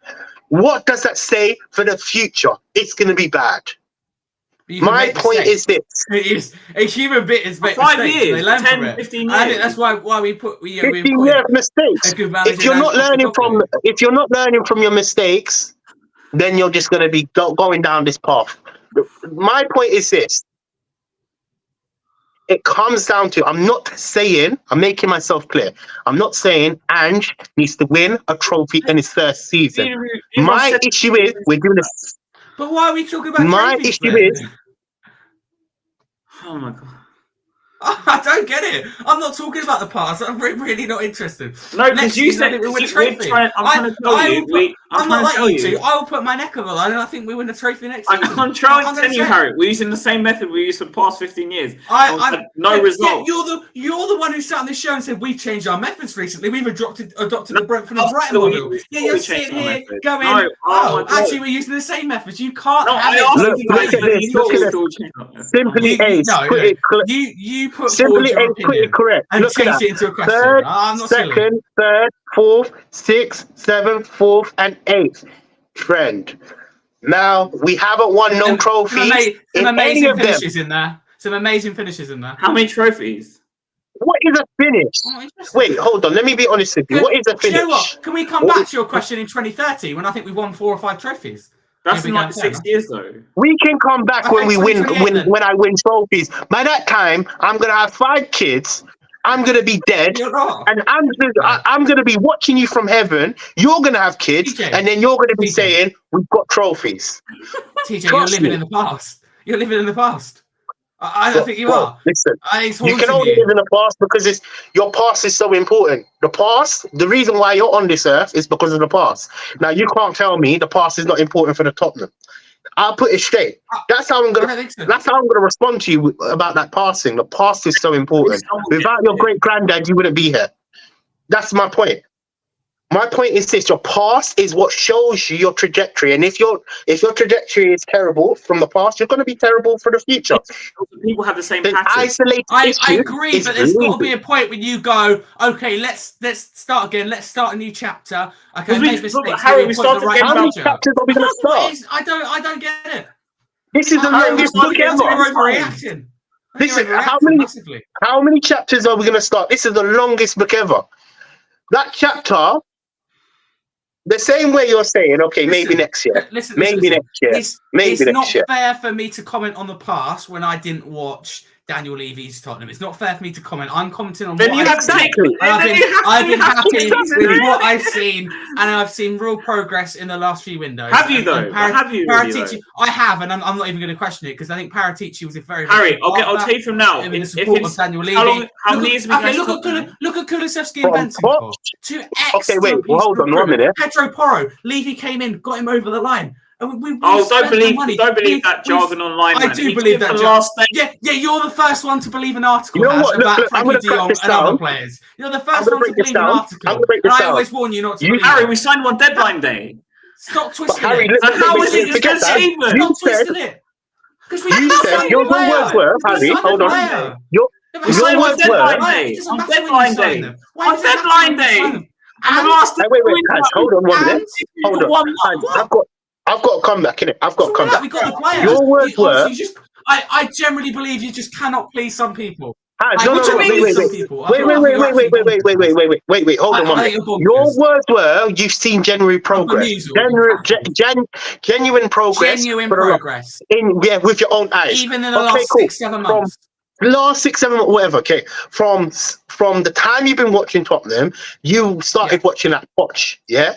[SPEAKER 2] what does that say for the future? It's going to be bad.
[SPEAKER 3] You can
[SPEAKER 2] My
[SPEAKER 3] make
[SPEAKER 2] point
[SPEAKER 3] mistakes.
[SPEAKER 2] is this.
[SPEAKER 3] It is a human being is make
[SPEAKER 1] 5
[SPEAKER 3] mistakes.
[SPEAKER 1] years,
[SPEAKER 3] They learn
[SPEAKER 1] 10,
[SPEAKER 3] from it.
[SPEAKER 1] 15
[SPEAKER 3] I think
[SPEAKER 1] years.
[SPEAKER 3] that's why we put
[SPEAKER 2] 15 years mistakes.
[SPEAKER 3] a good manager
[SPEAKER 2] If you're not
[SPEAKER 3] as
[SPEAKER 2] learning from
[SPEAKER 3] Postecoglou.
[SPEAKER 2] if you're not learning from your mistakes, then you're just going to be going down this path. My point is this. It comes down to, I'm not saying, I'm making myself clear. I'm not saying Ange needs to win a trophy in his first season. My issue is we're doing this.
[SPEAKER 3] But why are we talking about
[SPEAKER 2] My
[SPEAKER 3] trophies,
[SPEAKER 2] issue
[SPEAKER 3] then?
[SPEAKER 2] is
[SPEAKER 1] Oh my god.
[SPEAKER 3] I don't get it. I'm not talking about the past. I'm really not interested.
[SPEAKER 1] No, because
[SPEAKER 3] Next
[SPEAKER 1] you
[SPEAKER 3] season, I
[SPEAKER 1] said
[SPEAKER 3] think we win a
[SPEAKER 1] we're
[SPEAKER 3] trophy.
[SPEAKER 1] trying. I'm trying to tell you.
[SPEAKER 3] I'm not like you two.
[SPEAKER 1] you.
[SPEAKER 3] I will put my neck on the line, and I think we win a trophy next season.
[SPEAKER 1] I'm trying to
[SPEAKER 3] I'm
[SPEAKER 1] tell
[SPEAKER 3] gonna
[SPEAKER 1] you,
[SPEAKER 3] say-
[SPEAKER 1] Harry. We're using the same method we used for the past 15 years. No
[SPEAKER 3] Yeah,
[SPEAKER 1] result.
[SPEAKER 3] you're the one who sat on this show and said we've changed our methods recently. We've adopted the Brentford
[SPEAKER 1] No,
[SPEAKER 3] and Brighton
[SPEAKER 1] no,
[SPEAKER 3] model.
[SPEAKER 1] we
[SPEAKER 3] Yeah, you're
[SPEAKER 1] changed
[SPEAKER 3] sitting
[SPEAKER 1] our
[SPEAKER 3] here
[SPEAKER 1] methods.
[SPEAKER 3] going,
[SPEAKER 1] No, oh my God.
[SPEAKER 3] actually we're using the same methods. You can't
[SPEAKER 1] No,
[SPEAKER 3] have
[SPEAKER 1] I
[SPEAKER 3] it.
[SPEAKER 1] asked
[SPEAKER 2] Look,
[SPEAKER 1] you
[SPEAKER 2] look
[SPEAKER 1] guys,
[SPEAKER 2] at this,
[SPEAKER 1] you
[SPEAKER 2] look at
[SPEAKER 1] still
[SPEAKER 2] this.
[SPEAKER 1] change it.
[SPEAKER 2] simply Ace. Put it
[SPEAKER 3] You put
[SPEAKER 2] simply
[SPEAKER 3] forward your
[SPEAKER 2] Ace. Put
[SPEAKER 3] opinion
[SPEAKER 2] it correct.
[SPEAKER 3] and
[SPEAKER 2] Look at
[SPEAKER 3] changed
[SPEAKER 2] that.
[SPEAKER 3] it into a question.
[SPEAKER 2] Third,
[SPEAKER 3] I'm not silly.
[SPEAKER 2] second, third, fourth, sixth, seventh, fourth, and eighth trend. Now we haven't won no trophies
[SPEAKER 3] Some
[SPEAKER 2] in any
[SPEAKER 3] amazing
[SPEAKER 2] of them.
[SPEAKER 3] finishes in there. Some amazing finishes in there.
[SPEAKER 1] How many trophies?
[SPEAKER 2] What is a finish?
[SPEAKER 3] Oh, interesting.
[SPEAKER 2] Wait, hold on. Let me be honest with you. What is a
[SPEAKER 3] Do you
[SPEAKER 2] finish?
[SPEAKER 3] know what? Can we come back to your question in 2030 when I think we won 4 or 5 trophies?
[SPEAKER 1] That's
[SPEAKER 3] Maybe
[SPEAKER 1] in
[SPEAKER 3] go
[SPEAKER 1] like
[SPEAKER 3] fair
[SPEAKER 1] 6
[SPEAKER 3] enough.
[SPEAKER 1] years though.
[SPEAKER 2] We can come back
[SPEAKER 3] Okay,
[SPEAKER 2] when we win,
[SPEAKER 3] 2028 then.
[SPEAKER 2] when I win trophies. By that time, I'm gonna have 5 kids. I'm gonna be dead,
[SPEAKER 3] You're not.
[SPEAKER 2] and I'm gonna be watching you from heaven. You're gonna have kids,
[SPEAKER 3] TJ,
[SPEAKER 2] and then you're gonna be
[SPEAKER 3] TJ.
[SPEAKER 2] saying, "We've got trophies."
[SPEAKER 3] TJ,
[SPEAKER 2] Trust
[SPEAKER 3] you're living
[SPEAKER 2] me.
[SPEAKER 3] in the past. You're living in the past. I
[SPEAKER 2] Bro,
[SPEAKER 3] think you
[SPEAKER 2] bro,
[SPEAKER 3] are.
[SPEAKER 2] Listen,
[SPEAKER 3] It's
[SPEAKER 2] you can
[SPEAKER 3] haunting
[SPEAKER 2] only
[SPEAKER 3] you.
[SPEAKER 2] live in the past because your past is so important. The past, the reason why you're on this earth is because of the past. Now you can't tell me the past is not important for the Tottenham. I'll put it straight. That's how I'm
[SPEAKER 3] I
[SPEAKER 2] gonna.
[SPEAKER 3] don't think so.
[SPEAKER 2] That's how I'm gonna respond to you about that passing. The past is so important. Without your great granddad, you wouldn't be here. That's my point. My point is this: your past is what shows you your trajectory, and if your trajectory is terrible from the past, you're going to be terrible for the future.
[SPEAKER 1] People have the same
[SPEAKER 2] The
[SPEAKER 1] pattern.
[SPEAKER 2] isolated
[SPEAKER 3] I
[SPEAKER 2] issue
[SPEAKER 3] agree,
[SPEAKER 2] is
[SPEAKER 3] but there's got to
[SPEAKER 2] leaving.
[SPEAKER 3] be a point when you go, okay, let's start again. Let's start a new chapter. Okay,
[SPEAKER 1] Because
[SPEAKER 3] make mistakes.
[SPEAKER 1] Harry,
[SPEAKER 3] maybe
[SPEAKER 1] we
[SPEAKER 3] point to the
[SPEAKER 1] started
[SPEAKER 3] right
[SPEAKER 1] again
[SPEAKER 2] How many
[SPEAKER 3] future.
[SPEAKER 2] chapters are we going to
[SPEAKER 3] What
[SPEAKER 2] start?
[SPEAKER 3] is? I don't get it.
[SPEAKER 2] This is the
[SPEAKER 3] I
[SPEAKER 2] longest
[SPEAKER 3] think
[SPEAKER 2] book
[SPEAKER 3] you're
[SPEAKER 2] ever.
[SPEAKER 3] overreacting. I think
[SPEAKER 2] Listen,
[SPEAKER 3] you're
[SPEAKER 2] how
[SPEAKER 3] overreacting
[SPEAKER 2] many
[SPEAKER 3] massively.
[SPEAKER 2] how many chapters are we going to start? This is the longest book ever. That chapter, the same way you're saying, okay, maybe next year,
[SPEAKER 3] Listen.
[SPEAKER 2] maybe next year, maybe
[SPEAKER 3] It's not
[SPEAKER 2] next year.
[SPEAKER 3] fair for me to comment on the past when I didn't watch Daniel Levy's Tottenham. It's not fair for me to comment. I'm commenting on
[SPEAKER 1] Then
[SPEAKER 3] what
[SPEAKER 1] you
[SPEAKER 3] I've
[SPEAKER 1] have to
[SPEAKER 3] seen.
[SPEAKER 1] take.
[SPEAKER 2] Exactly.
[SPEAKER 3] And I've been happy with what I've
[SPEAKER 1] seen.
[SPEAKER 3] seen, and I've seen real progress in the last few windows.
[SPEAKER 1] Have you
[SPEAKER 3] And
[SPEAKER 1] though? Have you really though?
[SPEAKER 3] Paratici, I have, and I'm not even going to question it because I think Paratici was a very
[SPEAKER 1] Harry,
[SPEAKER 3] much
[SPEAKER 1] I'll tell you from now.
[SPEAKER 3] in the
[SPEAKER 1] If
[SPEAKER 3] support of
[SPEAKER 1] it's
[SPEAKER 3] Daniel Levy.
[SPEAKER 1] how many years have we
[SPEAKER 3] Look at Kulusevski
[SPEAKER 2] From
[SPEAKER 3] and Bentancur.
[SPEAKER 2] top-
[SPEAKER 3] Two
[SPEAKER 2] Okay,
[SPEAKER 3] excellent
[SPEAKER 2] wait,
[SPEAKER 3] pieces
[SPEAKER 2] hold
[SPEAKER 3] of
[SPEAKER 2] on 1
[SPEAKER 3] recruitment.
[SPEAKER 2] minute.
[SPEAKER 3] Pedro Porro, Levy came in, got him over the line. And we
[SPEAKER 1] Oh,
[SPEAKER 3] spent the money.
[SPEAKER 1] don't believe that jargon online.
[SPEAKER 3] I
[SPEAKER 1] man.
[SPEAKER 3] do
[SPEAKER 1] He
[SPEAKER 3] believe
[SPEAKER 1] did
[SPEAKER 3] that
[SPEAKER 1] the last thing.
[SPEAKER 3] Yeah, you're the first one to believe an article
[SPEAKER 2] You know what?
[SPEAKER 3] about
[SPEAKER 2] Look, I'm
[SPEAKER 3] Frankie
[SPEAKER 2] gonna
[SPEAKER 3] de
[SPEAKER 2] crack
[SPEAKER 3] Jong
[SPEAKER 2] this
[SPEAKER 3] and other
[SPEAKER 2] down.
[SPEAKER 3] players. You're the
[SPEAKER 2] I'm
[SPEAKER 3] first
[SPEAKER 2] gonna
[SPEAKER 3] one to
[SPEAKER 2] break this
[SPEAKER 3] believe an
[SPEAKER 2] down.
[SPEAKER 3] article.
[SPEAKER 2] I'm gonna break
[SPEAKER 3] And
[SPEAKER 2] this
[SPEAKER 3] I
[SPEAKER 2] down.
[SPEAKER 3] always warn you not to
[SPEAKER 2] You-
[SPEAKER 3] believe
[SPEAKER 1] Harry,
[SPEAKER 3] it.
[SPEAKER 1] we signed on deadline day.
[SPEAKER 3] Stop
[SPEAKER 2] But
[SPEAKER 3] twisting
[SPEAKER 2] Harry,
[SPEAKER 3] it.
[SPEAKER 2] look,
[SPEAKER 1] So how is it
[SPEAKER 3] Stop
[SPEAKER 1] just
[SPEAKER 3] twisting it.
[SPEAKER 1] achievement?
[SPEAKER 3] Stop
[SPEAKER 2] You said-
[SPEAKER 3] twisting it. Because we
[SPEAKER 2] You said
[SPEAKER 3] signed
[SPEAKER 2] your
[SPEAKER 3] the player.
[SPEAKER 2] words were,
[SPEAKER 3] We
[SPEAKER 2] Harry,
[SPEAKER 3] signed the
[SPEAKER 2] hold on.
[SPEAKER 3] player.
[SPEAKER 2] Your
[SPEAKER 3] Yeah, but
[SPEAKER 1] We
[SPEAKER 2] Your
[SPEAKER 1] signed on
[SPEAKER 2] words
[SPEAKER 1] deadline
[SPEAKER 2] were-
[SPEAKER 1] day.
[SPEAKER 3] It doesn't
[SPEAKER 1] On
[SPEAKER 3] matter when you
[SPEAKER 1] deadline
[SPEAKER 3] sign
[SPEAKER 1] day.
[SPEAKER 3] them. Why
[SPEAKER 1] On
[SPEAKER 3] does it matter
[SPEAKER 1] deadline
[SPEAKER 3] when you sign
[SPEAKER 1] day.
[SPEAKER 3] them?
[SPEAKER 1] And the
[SPEAKER 3] And-
[SPEAKER 1] last
[SPEAKER 2] wait, Cash, hold on 1 minute.
[SPEAKER 3] And
[SPEAKER 2] Hold on.
[SPEAKER 1] One
[SPEAKER 2] Cash, I've got to come back, innit? I've got to
[SPEAKER 3] it's
[SPEAKER 2] come
[SPEAKER 3] all right,
[SPEAKER 2] back.
[SPEAKER 3] we got the player.
[SPEAKER 2] Your words were-
[SPEAKER 3] I generally believe you just cannot please some people.
[SPEAKER 2] Cash,
[SPEAKER 3] I
[SPEAKER 2] no,
[SPEAKER 3] cannot
[SPEAKER 2] wait,
[SPEAKER 3] please
[SPEAKER 2] wait,
[SPEAKER 3] some
[SPEAKER 2] wait.
[SPEAKER 3] people. I
[SPEAKER 2] Wait,
[SPEAKER 3] feel
[SPEAKER 2] wait,
[SPEAKER 3] like
[SPEAKER 2] wait,
[SPEAKER 3] you're
[SPEAKER 2] wait,
[SPEAKER 3] actually
[SPEAKER 2] wait,
[SPEAKER 3] bonkers.
[SPEAKER 2] hold on 1
[SPEAKER 3] I
[SPEAKER 2] minute.
[SPEAKER 3] think you're
[SPEAKER 2] Your
[SPEAKER 3] bonkers.
[SPEAKER 2] words were you've seen genuine progress. Genuine progress.
[SPEAKER 3] Genuine
[SPEAKER 2] for the-
[SPEAKER 3] progress.
[SPEAKER 2] with your own eyes.
[SPEAKER 3] Even in the
[SPEAKER 2] Okay,
[SPEAKER 3] last
[SPEAKER 2] cool.
[SPEAKER 3] 6-7 months.
[SPEAKER 2] Last 6-7, whatever. Okay, from the time you've been watching Tottenham, you started watching that watch. Yeah,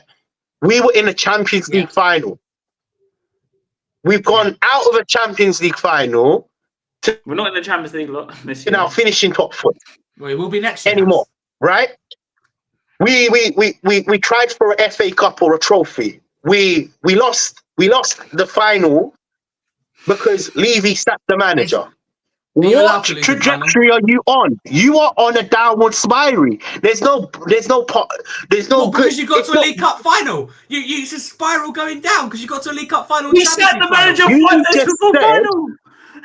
[SPEAKER 2] we were in a Champions League final. We've gone out of a Champions League final.
[SPEAKER 1] We're not in the Champions League lot this
[SPEAKER 2] You
[SPEAKER 1] year.
[SPEAKER 2] know, finishing top 4
[SPEAKER 3] We will be next year.
[SPEAKER 2] anymore, right? We tried for an FA Cup or a trophy. We lost the final because Levy sacked the manager.
[SPEAKER 3] you allowed
[SPEAKER 2] What
[SPEAKER 3] to lose the
[SPEAKER 2] trajectory are you on? You are on a downward spiral. There's no
[SPEAKER 3] Because you got
[SPEAKER 2] it's
[SPEAKER 3] to a
[SPEAKER 2] not-
[SPEAKER 3] League Cup final. It's a spiral going down because you got to a League Cup final.
[SPEAKER 1] We
[SPEAKER 3] Champions
[SPEAKER 1] sacked the
[SPEAKER 3] League final.
[SPEAKER 1] manager
[SPEAKER 2] You
[SPEAKER 1] 5 days
[SPEAKER 2] just
[SPEAKER 1] before
[SPEAKER 2] said-
[SPEAKER 1] final.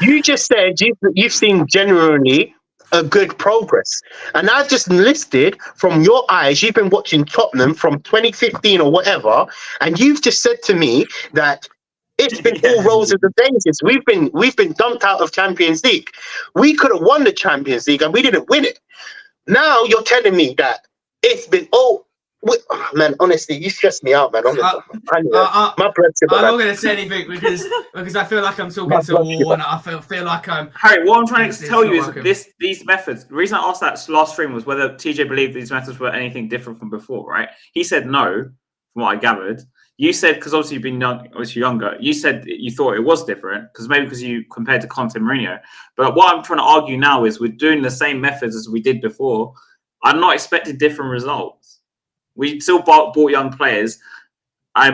[SPEAKER 2] You just said you've seen generally a good progress. And I've just listed from your eyes, you've been watching Tottenham from 2015 or whatever, and you've just said to me that it's been all roses and daisies. We've been dumped out of Champions League. We could have won the Champions League and we didn't win it. Now you're telling me that it's been man, honestly, you stress me out, man. Honestly, my blood sugar.
[SPEAKER 3] I'm not going to say anything because I feel like I'm talking to a wall and I feel like I'm.
[SPEAKER 1] Harry, what I'm trying to
[SPEAKER 3] It's
[SPEAKER 1] tell
[SPEAKER 3] not
[SPEAKER 1] you is
[SPEAKER 3] working.
[SPEAKER 1] these methods. The reason I asked that last stream was whether TJ believed these methods were anything different from before, right? He said no, from what I gathered. You said, because obviously you've been obviously younger, you said you thought it was different because you compared to Conte and Mourinho. But what I'm trying to argue now is we're doing the same methods as we did before. I'm not expecting different results. We still bought young players.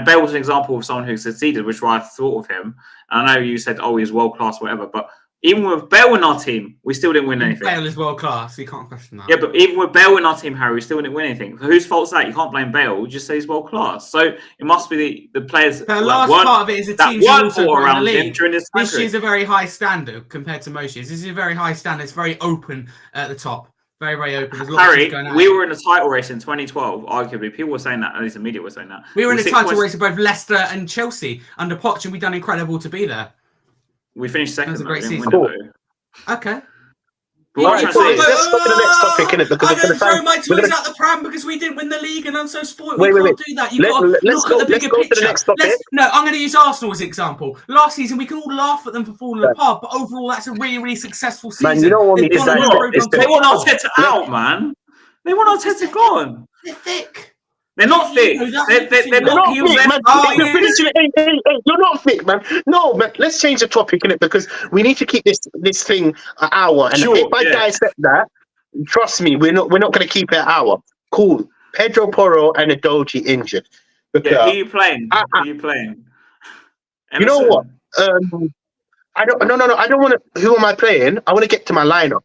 [SPEAKER 1] Bale was an example of someone who succeeded, which is why I thought of him. And I know you said, oh, he's world class, whatever. But even with Bale in our team, we still didn't win anything.
[SPEAKER 3] Bale is world class. You can't question that.
[SPEAKER 1] Yeah, but even with Bale in our team, Harry, we still didn't win anything. So whose fault's that? You can't blame Bale. You just say he's world class. So it must be the players
[SPEAKER 3] The last part of it is the
[SPEAKER 1] that
[SPEAKER 3] teams
[SPEAKER 1] weren't
[SPEAKER 3] also
[SPEAKER 1] all
[SPEAKER 3] got in
[SPEAKER 1] around
[SPEAKER 3] the
[SPEAKER 1] him
[SPEAKER 3] league.
[SPEAKER 1] during this time
[SPEAKER 3] This
[SPEAKER 1] period.
[SPEAKER 3] is a very high standard compared to most years. This is a very high standard. It's very open at the top. Very, very open. There's lots of
[SPEAKER 1] Harry,
[SPEAKER 3] things going on.
[SPEAKER 1] we were in a title race in 2012, arguably. People were saying that, at least the media were saying that.
[SPEAKER 3] We were in a
[SPEAKER 1] 6
[SPEAKER 3] title
[SPEAKER 1] points-
[SPEAKER 3] race of both Leicester and Chelsea under Poch, and we've done incredible to be there.
[SPEAKER 1] We finished second.
[SPEAKER 3] That was a
[SPEAKER 1] though.
[SPEAKER 3] great
[SPEAKER 1] We didn't
[SPEAKER 3] season.
[SPEAKER 1] win it, though.
[SPEAKER 3] Okay.
[SPEAKER 1] But what I'm trying to say is,
[SPEAKER 2] let's go to the next topic, innit? Because
[SPEAKER 3] I'm
[SPEAKER 2] I'm
[SPEAKER 3] going to
[SPEAKER 2] gonna
[SPEAKER 3] throw my
[SPEAKER 2] we're
[SPEAKER 3] toys
[SPEAKER 2] gonna
[SPEAKER 3] out the pram because we didn't win the league and I'm so spoiled.
[SPEAKER 2] wait,
[SPEAKER 3] We
[SPEAKER 2] wait,
[SPEAKER 3] can't
[SPEAKER 2] wait.
[SPEAKER 3] do that. You've got to
[SPEAKER 2] Let's
[SPEAKER 3] look
[SPEAKER 2] go.
[SPEAKER 3] at the
[SPEAKER 2] Let's
[SPEAKER 3] bigger
[SPEAKER 2] go
[SPEAKER 3] picture.
[SPEAKER 2] to the next topic.
[SPEAKER 3] No, I'm going to use Arsenal as an example. Last season, we can all laugh at them for falling apart, but overall, that's a really, really successful season.
[SPEAKER 2] Man, you don't want me
[SPEAKER 3] They've
[SPEAKER 2] to
[SPEAKER 3] gone and
[SPEAKER 2] dissect
[SPEAKER 3] improved
[SPEAKER 2] this.
[SPEAKER 3] on
[SPEAKER 1] they
[SPEAKER 3] top.
[SPEAKER 1] want Arteta out, man. They want Arteta gone.
[SPEAKER 3] They're thick.
[SPEAKER 1] They're not thick.
[SPEAKER 3] know that.
[SPEAKER 1] They're
[SPEAKER 2] You're
[SPEAKER 1] not.
[SPEAKER 2] not
[SPEAKER 1] He was
[SPEAKER 2] thick,
[SPEAKER 1] there.
[SPEAKER 2] man.
[SPEAKER 3] Oh,
[SPEAKER 2] If you're
[SPEAKER 3] yes.
[SPEAKER 2] finishing, hey, you're not thick, man. No, man. Let's change the topic, innit? Because we need to keep this thing an hour. And
[SPEAKER 1] Sure,
[SPEAKER 2] if I
[SPEAKER 1] yeah.
[SPEAKER 2] dissect that, trust me, we're not going to keep it an hour. Cool. Pedro Porro and Adoji injured. Because,
[SPEAKER 1] Yeah, who are you playing?
[SPEAKER 2] I-
[SPEAKER 1] Who are you playing?
[SPEAKER 2] you know what?
[SPEAKER 1] Emerson?
[SPEAKER 2] I don't. No. I don't want to. Who am I playing? I want to get to my lineup.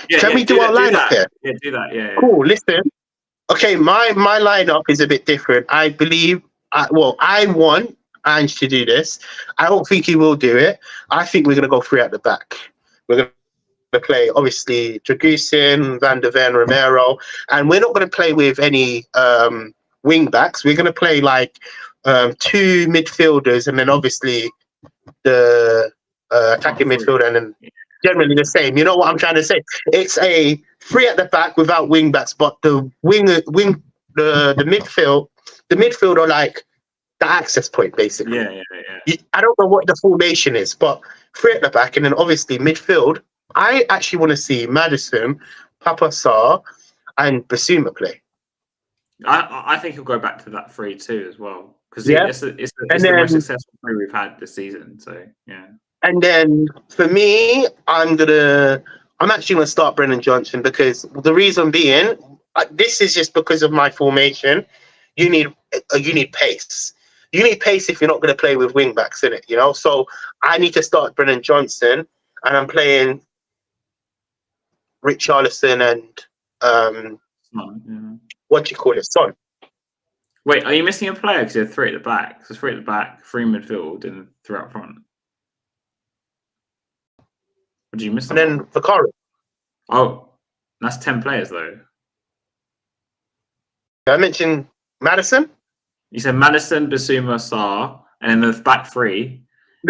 [SPEAKER 1] Yeah,
[SPEAKER 2] Can
[SPEAKER 1] yeah,
[SPEAKER 2] we do our lineup
[SPEAKER 1] that.
[SPEAKER 2] here?
[SPEAKER 1] Yeah, do that. Yeah.
[SPEAKER 2] Cool. Listen. Okay, my lineup is a bit different. I believe. I want Ange to do this. I don't think he will do it. I think we're gonna go 3 at the back. We're gonna play obviously Dragusin, Van der Ven, Romero, and we're not gonna play with any wing backs. We're gonna play like 2 midfielders, and then obviously the attacking midfielder, and then generally the same. You know what I'm trying to say? It's a 3 at the back without wing backs, but the midfield are like the access point basically.
[SPEAKER 1] Yeah.
[SPEAKER 2] I don't know what the formation is, but 3 at the back, and then obviously midfield. I actually want to see Maddison, Papa Sarr, and Basuma play.
[SPEAKER 1] I think he'll go back to that 3-2 as well, because it's the most successful 3 we've had this season. So yeah.
[SPEAKER 2] And then for me, I'm actually gonna start Brennan Johnson, because the reason being, this is just because of my formation. You need pace. You need pace if you're not gonna play with wing backs in it, you know. So I need to start Brennan Johnson, and I'm playing Richarlison and what do you call it, Son.
[SPEAKER 1] Wait, are you missing a player? Because you have 3 at the back. So 3 at the back, 3 midfield, and 3 up front. What did you miss?
[SPEAKER 2] And then Vicario.
[SPEAKER 1] Oh, that's 10 players though.
[SPEAKER 2] I mentioned Maddison.
[SPEAKER 1] You said Maddison, Basuma, Sarr, and then the back 3,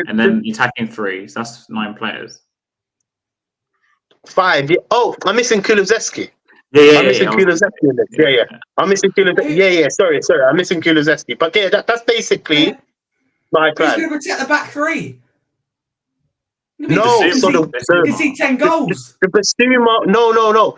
[SPEAKER 1] and then attacking 3. So that's 9 players.
[SPEAKER 2] 5. Yeah. Oh, I'm missing Kulusevski.
[SPEAKER 1] I'm
[SPEAKER 2] missing Kulusevski. Yeah. I'm missing Kulusevski. Yeah. Sorry. I'm missing Kulusevski. But yeah, that's basically my plan.
[SPEAKER 3] He's going to protect the back 3.
[SPEAKER 2] No, so
[SPEAKER 3] you see 10 goals.
[SPEAKER 2] The Basuma. No.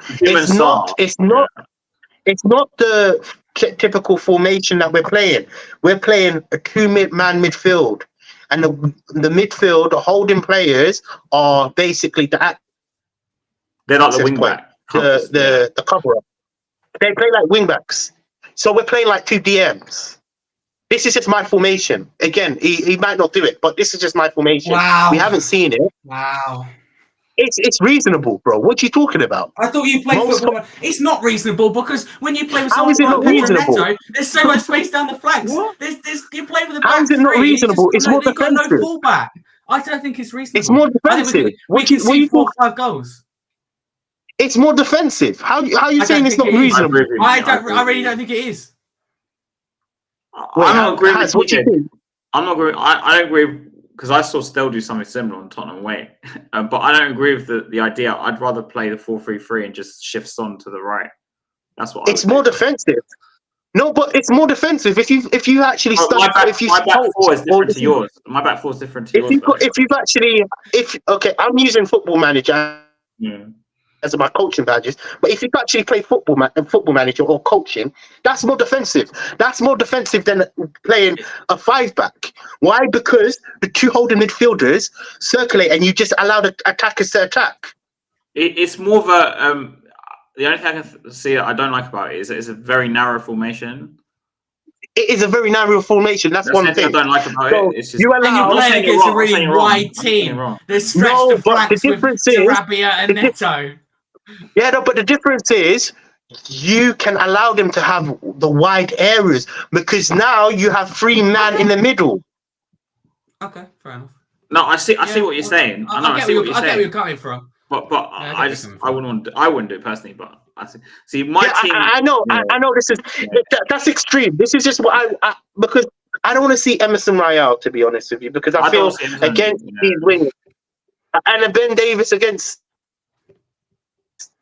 [SPEAKER 2] It's not the typical formation that we're playing. We're playing a 2-man midfield, and the midfield, the holding players are basically
[SPEAKER 1] they're not the wing back.
[SPEAKER 2] The cover up. They play like wing backs. So we're playing like 2 DMs. This is just my formation. Again, he might not do it, but this is just my formation.
[SPEAKER 3] Wow.
[SPEAKER 2] We haven't seen it.
[SPEAKER 3] Wow.
[SPEAKER 2] It's reasonable, bro. What are you talking about?
[SPEAKER 3] I thought you played football. It's not reasonable, because when you play with
[SPEAKER 2] How is
[SPEAKER 3] someone
[SPEAKER 2] it
[SPEAKER 3] like
[SPEAKER 2] not
[SPEAKER 3] Pedro
[SPEAKER 2] reasonable?
[SPEAKER 3] Neto, there's so much space down the flanks. You play with a back
[SPEAKER 2] How is it not
[SPEAKER 3] 3,
[SPEAKER 2] reasonable? It's more
[SPEAKER 3] you've got no
[SPEAKER 2] defensive.
[SPEAKER 3] fullback. I don't think it's reasonable.
[SPEAKER 2] It's more defensive.
[SPEAKER 3] We can see 4 or 5 goals.
[SPEAKER 2] It's more defensive. How are you saying it's not reasonable?
[SPEAKER 3] I really don't think it is.
[SPEAKER 1] I'm not agreeing with
[SPEAKER 2] what do you think?
[SPEAKER 1] I'm not agreeing. I don't agree, because I saw Stell do something similar on Tottenham away. But I don't agree with the idea. I'd rather play the 4-3-3 and just shift Son to the right. That's what
[SPEAKER 2] it's more defensive. No, but it's more defensive if you actually study.
[SPEAKER 1] My back 4 is different to yours. My back 4 is different to yours. I'm using Football Manager as my coaching badges, but if you've actually played Football Manager or coaching, that's more defensive. That's more defensive than playing a 5-back. Why? Because the 2 holding midfielders circulate, and you just allow the attackers to attack. It's more of a the only thing I can see that I don't like about it is it's a very narrow formation.
[SPEAKER 2] It is a very narrow formation. That's one thing
[SPEAKER 1] I don't like about it. It's just,
[SPEAKER 3] you're playing against a really wide team. They stretch the flanks with Sarabia and Neto.
[SPEAKER 2] Yeah, no, but the difference is you can allow them to have the wide areas, because now you have 3 men in the middle.
[SPEAKER 3] Okay, fair enough.
[SPEAKER 1] No, I see what you're saying. I see what you're saying.
[SPEAKER 3] I get where you're coming from.
[SPEAKER 1] But I wouldn't do it personally. But I see my team.
[SPEAKER 2] I know this is that's extreme. This is just what I because I don't want to see Emerson Royale, to be honest with you, because I feel against these wingers, and then Ben Davis against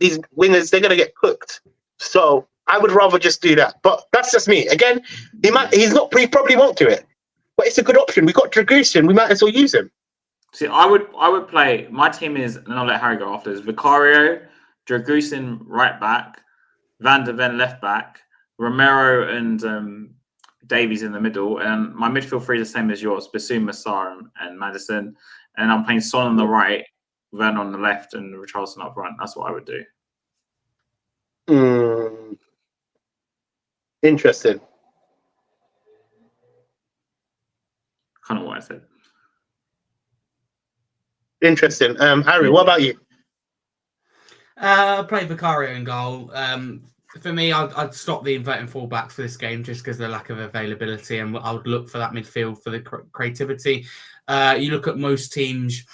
[SPEAKER 2] these wingers, they're gonna get cooked. So I would rather just do that. But that's just me. Again, he probably won't do it. But it's a good option. We got Dragusin, we might as well use him.
[SPEAKER 1] See, I would play. My team is, and I'll let Harry go after this. Vicario, Dragusin right back, Van der Ven left back, Romero and Davies in the middle, and my midfield three is the same as yours: Bassoon, Massar, and Maddison. And I'm playing Son on the right, Van on the left, and Richarlison up front. That's what I would do.
[SPEAKER 2] Interesting.
[SPEAKER 1] Kind of what I said.
[SPEAKER 2] Interesting. Harry, what about you?
[SPEAKER 3] Play Vicario in goal. For me, I'd stop the inverting fullbacks for this game just because of the lack of availability, and I would look for that midfield for the creativity. You look at most teams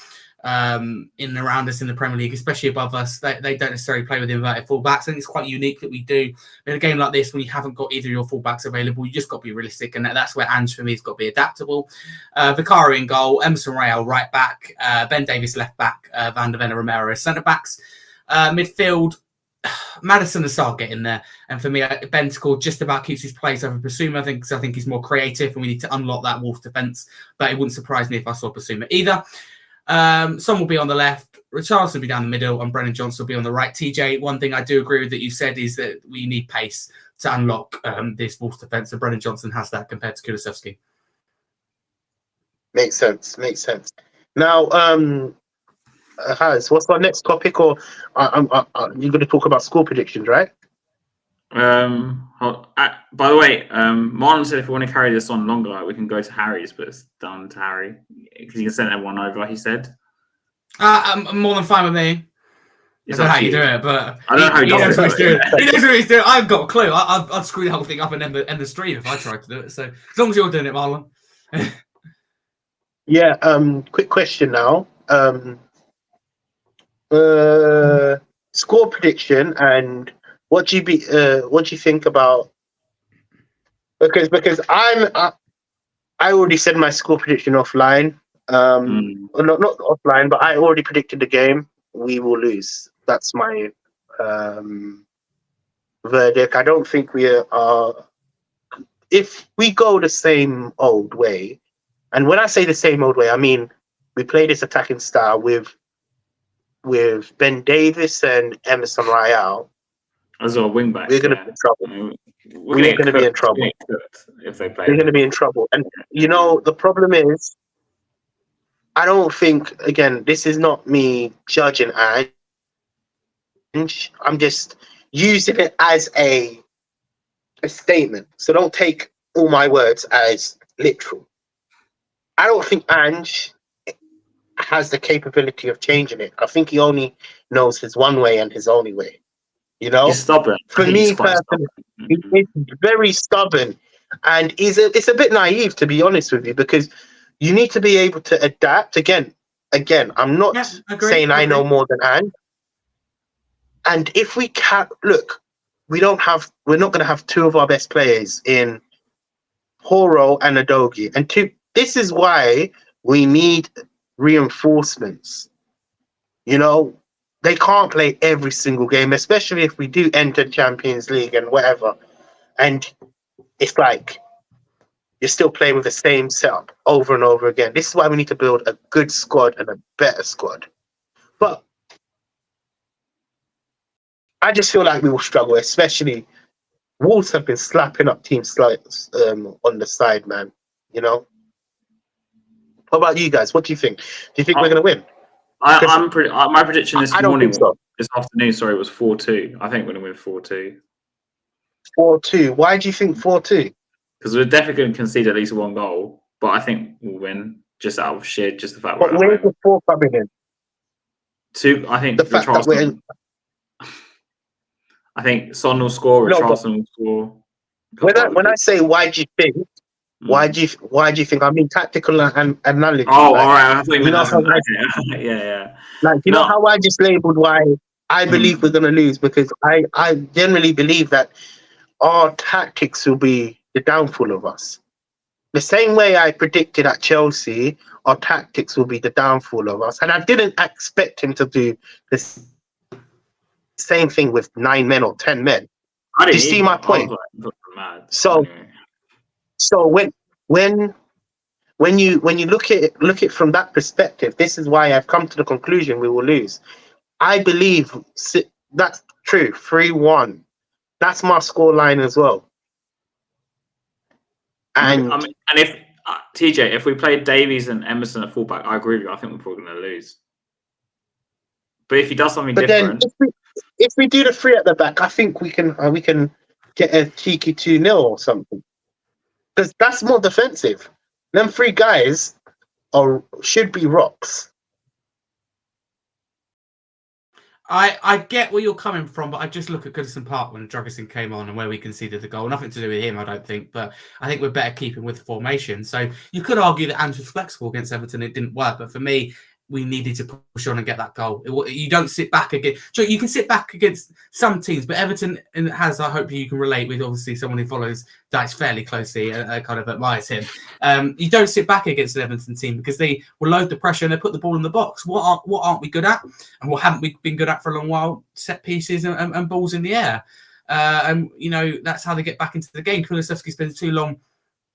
[SPEAKER 3] in and around us in the Premier League, especially above us, they don't necessarily play with inverted fullbacks. I think it's quite unique that we do. In a game like this, when you haven't got either of your fullbacks available, you just got to be realistic, and that's where Ange for me has got to be adaptable. Vicario in goal, Emerson Royale right back, Ben Davies left back, Van der Ven, Romero centre backs. Midfield, Maddison and Sarr get in there, and for me, Ben scored just about keeps his place over Basuma. I think he's more creative, and we need to unlock that Wolves defence. But it wouldn't surprise me if I saw Basuma either. Some will be on the left, Richarlison will be down the middle, and Brennan Johnson will be on the right. TJ, one thing I do agree with that you said is that we need pace to unlock this Wolves defence, and Brennan Johnson has that compared to Kulusevski.
[SPEAKER 2] Makes sense. Now, Haz, what's our next topic? Or you're going to talk about score predictions, right?
[SPEAKER 1] By the way, Marlon said if we want to carry this on longer, we can go to Harry's, but it's down to Harry because he can send everyone over. He said,
[SPEAKER 3] "I'm more than fine with me." I don't know how you do it, but
[SPEAKER 1] I don't know how he
[SPEAKER 3] knows what he's doing.
[SPEAKER 1] it.
[SPEAKER 3] He knows what he's doing. I've got a clue. I'd screw the whole thing up and end the stream if I tried to do it. So as long as you're doing it, Marlon.
[SPEAKER 2] Yeah. Quick question now. Score prediction, and what do you think about? Because I already said my score prediction offline. Not offline, but I already predicted the game. We will lose. That's my verdict. I don't think we are. If we go the same old way, and when I say the same old way, I mean we play this attacking style with Ben Davies and Emerson Royale.
[SPEAKER 1] As a wing back,
[SPEAKER 2] we're going to be in trouble. We're going to be in trouble
[SPEAKER 1] if they play.
[SPEAKER 2] We're going to be in trouble, and the problem is, I don't think. Again, this is not me judging Ange. I'm just using it as a statement. So don't take all my words as literal. I don't think Ange has the capability of changing it. I think he only knows his one way and his only way.
[SPEAKER 1] He's stubborn.
[SPEAKER 2] For me personally, he's very stubborn, and it's a bit naive, to be honest with you, because you need to be able to adapt. Again, I'm not saying I know more than Anne. And if we can't look, we're not going to have two of our best players in Horo and Adogi, and this is why we need reinforcements. They can't play every single game, especially if we do enter Champions League and whatever. And it's like you're still playing with the same setup over and over again. This is why we need to build a good squad and a better squad. But I just feel like we will struggle, especially Wolves have been slapping up teams on the side, man. What about you guys? What do you think? Do you think we're going to win?
[SPEAKER 1] My prediction this morning, this afternoon, was 4-2. I think we're going to win 4-2.
[SPEAKER 2] 4-2. Why do you think 4-2?
[SPEAKER 1] Because we're definitely going to concede at least one goal, but I think we'll win just out of the fact.
[SPEAKER 2] But where's the 4 coming in?
[SPEAKER 1] I think
[SPEAKER 2] the fact that we're in.
[SPEAKER 1] I think Son will score, Richarlison will score.
[SPEAKER 2] When I say why do you think? Why do you think? I mean tactical analysis.
[SPEAKER 1] Oh, all right. I thought you meant
[SPEAKER 2] yeah. Know how I just labelled why I believe we're going to lose, because I generally believe that our tactics will be the downfall of us. The same way I predicted at Chelsea, our tactics will be the downfall of us, and I didn't expect him to do the same thing with 9 men or 10 men.
[SPEAKER 1] I
[SPEAKER 2] Do
[SPEAKER 1] didn't
[SPEAKER 2] you see
[SPEAKER 1] even-
[SPEAKER 2] my
[SPEAKER 1] I was
[SPEAKER 2] point?
[SPEAKER 1] like, mad.
[SPEAKER 2] So,
[SPEAKER 1] Anyway.
[SPEAKER 2] so when you look at it from that perspective, this is why I've come to the conclusion we will lose. I believe that's true. 3-1. That's my score line as well. And
[SPEAKER 1] and if TJ, if we played Davies and Emerson at fullback, I agree with you. I think we're probably going to lose. But if he does something
[SPEAKER 2] but
[SPEAKER 1] different,
[SPEAKER 2] then if we do the 3 at the back, I think we can get a cheeky 2-0 or something, because that's more defensive. Them 3 guys should be rocks.
[SPEAKER 3] I get where you're coming from, but I just look at Goodison Park when Jurgensen came on and where we conceded the goal. Nothing to do with him, I don't think, but I think we're better keeping with the formation. So you could argue that Ange was flexible against Everton. It didn't work, but for me, we needed to push on and get that goal. You don't sit back against. You can sit back against some teams, but Everton has. I hope you can relate with obviously someone who follows Dyche fairly closely, kind of admires him. You don't sit back against an Everton team because they will load the pressure and they put the ball in the box. What aren't we good at, and what haven't we been good at for a long while? Set pieces and balls in the air. And that's how they get back into the game. Kulusevski spends too long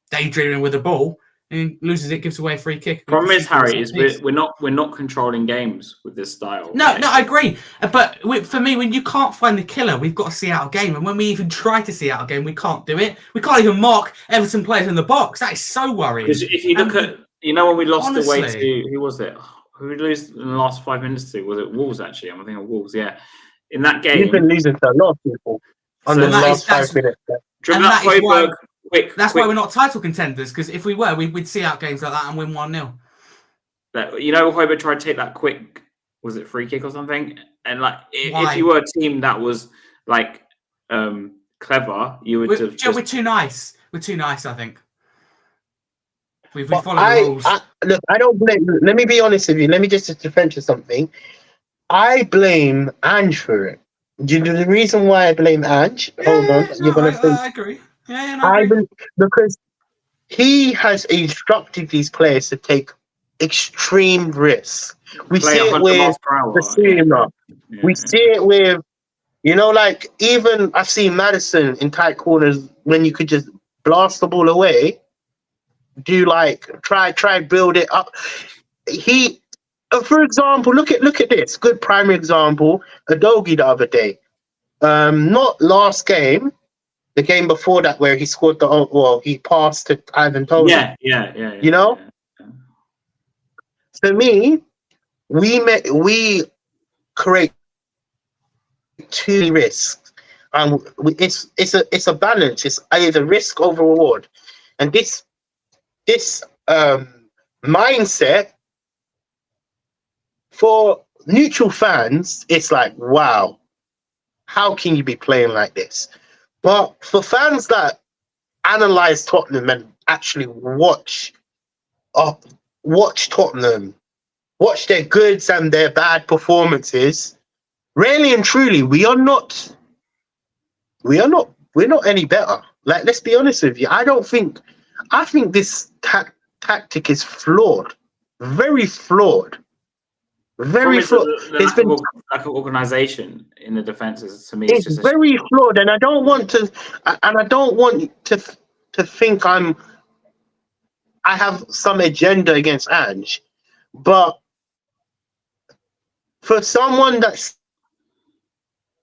[SPEAKER 3] daydreaming with the ball. And loses it, gives away a free kick.
[SPEAKER 1] Problem is, Harry, is we're not controlling games with this style.
[SPEAKER 3] No, I agree. But for me, when you can't find the killer, we've got to see out a game. And when we even try to see out a game, we can't do it. We can't even mark Everton players in the box. That is so worrying.
[SPEAKER 1] Because if you look at, when we lost
[SPEAKER 3] honestly,
[SPEAKER 1] the way to, who was it? Who did we lose in the last 5 minutes to? Was it Wolves, actually? I'm thinking of Wolves, yeah. In that game.
[SPEAKER 2] You've been losing to a lot of people on the last 5 minutes.
[SPEAKER 1] Dribbling up Højbjerg.
[SPEAKER 3] That's why we're not title contenders, because if we were, we'd see out games like that and win 1-0.
[SPEAKER 1] Højbjerg tried to take that quick, was it free kick or something? And if you were a team that was clever, you would
[SPEAKER 3] We're too nice. We're too nice, I think. We follow the rules.
[SPEAKER 2] Look, I don't blame. Let me be honest with you. Let me just defend you something. I blame Ange for it. Do you know the reason why I blame Ange? Hold on, you're gonna think.
[SPEAKER 3] I agree. I agree.
[SPEAKER 2] Because he has instructed these players to take extreme risks. We see it with Basuma.
[SPEAKER 1] Yeah.
[SPEAKER 2] We see it with, even I've seen Maddison in tight corners when you could just blast the ball away. Do try build it up. He, for example, look at this good primary example. Udogie the other day, not last game. The game before that, where he scored he passed to Ivan Toney.
[SPEAKER 1] Yeah.
[SPEAKER 2] For me, we create too many risks, and it's a balance. It's either risk over reward, and this mindset for neutral fans, it's like, wow, how can you be playing like this? But for fans that analyze Tottenham and actually watch Tottenham, watch their goods and their bad performances, really and truly, we're not any better. Let's be honest with you. I think this tactic is flawed, very flawed. Very flawed.
[SPEAKER 1] It's been like an organization in the defenses. To me,
[SPEAKER 2] it's just very flawed, and I don't want to think I have some agenda against Ange, but for someone that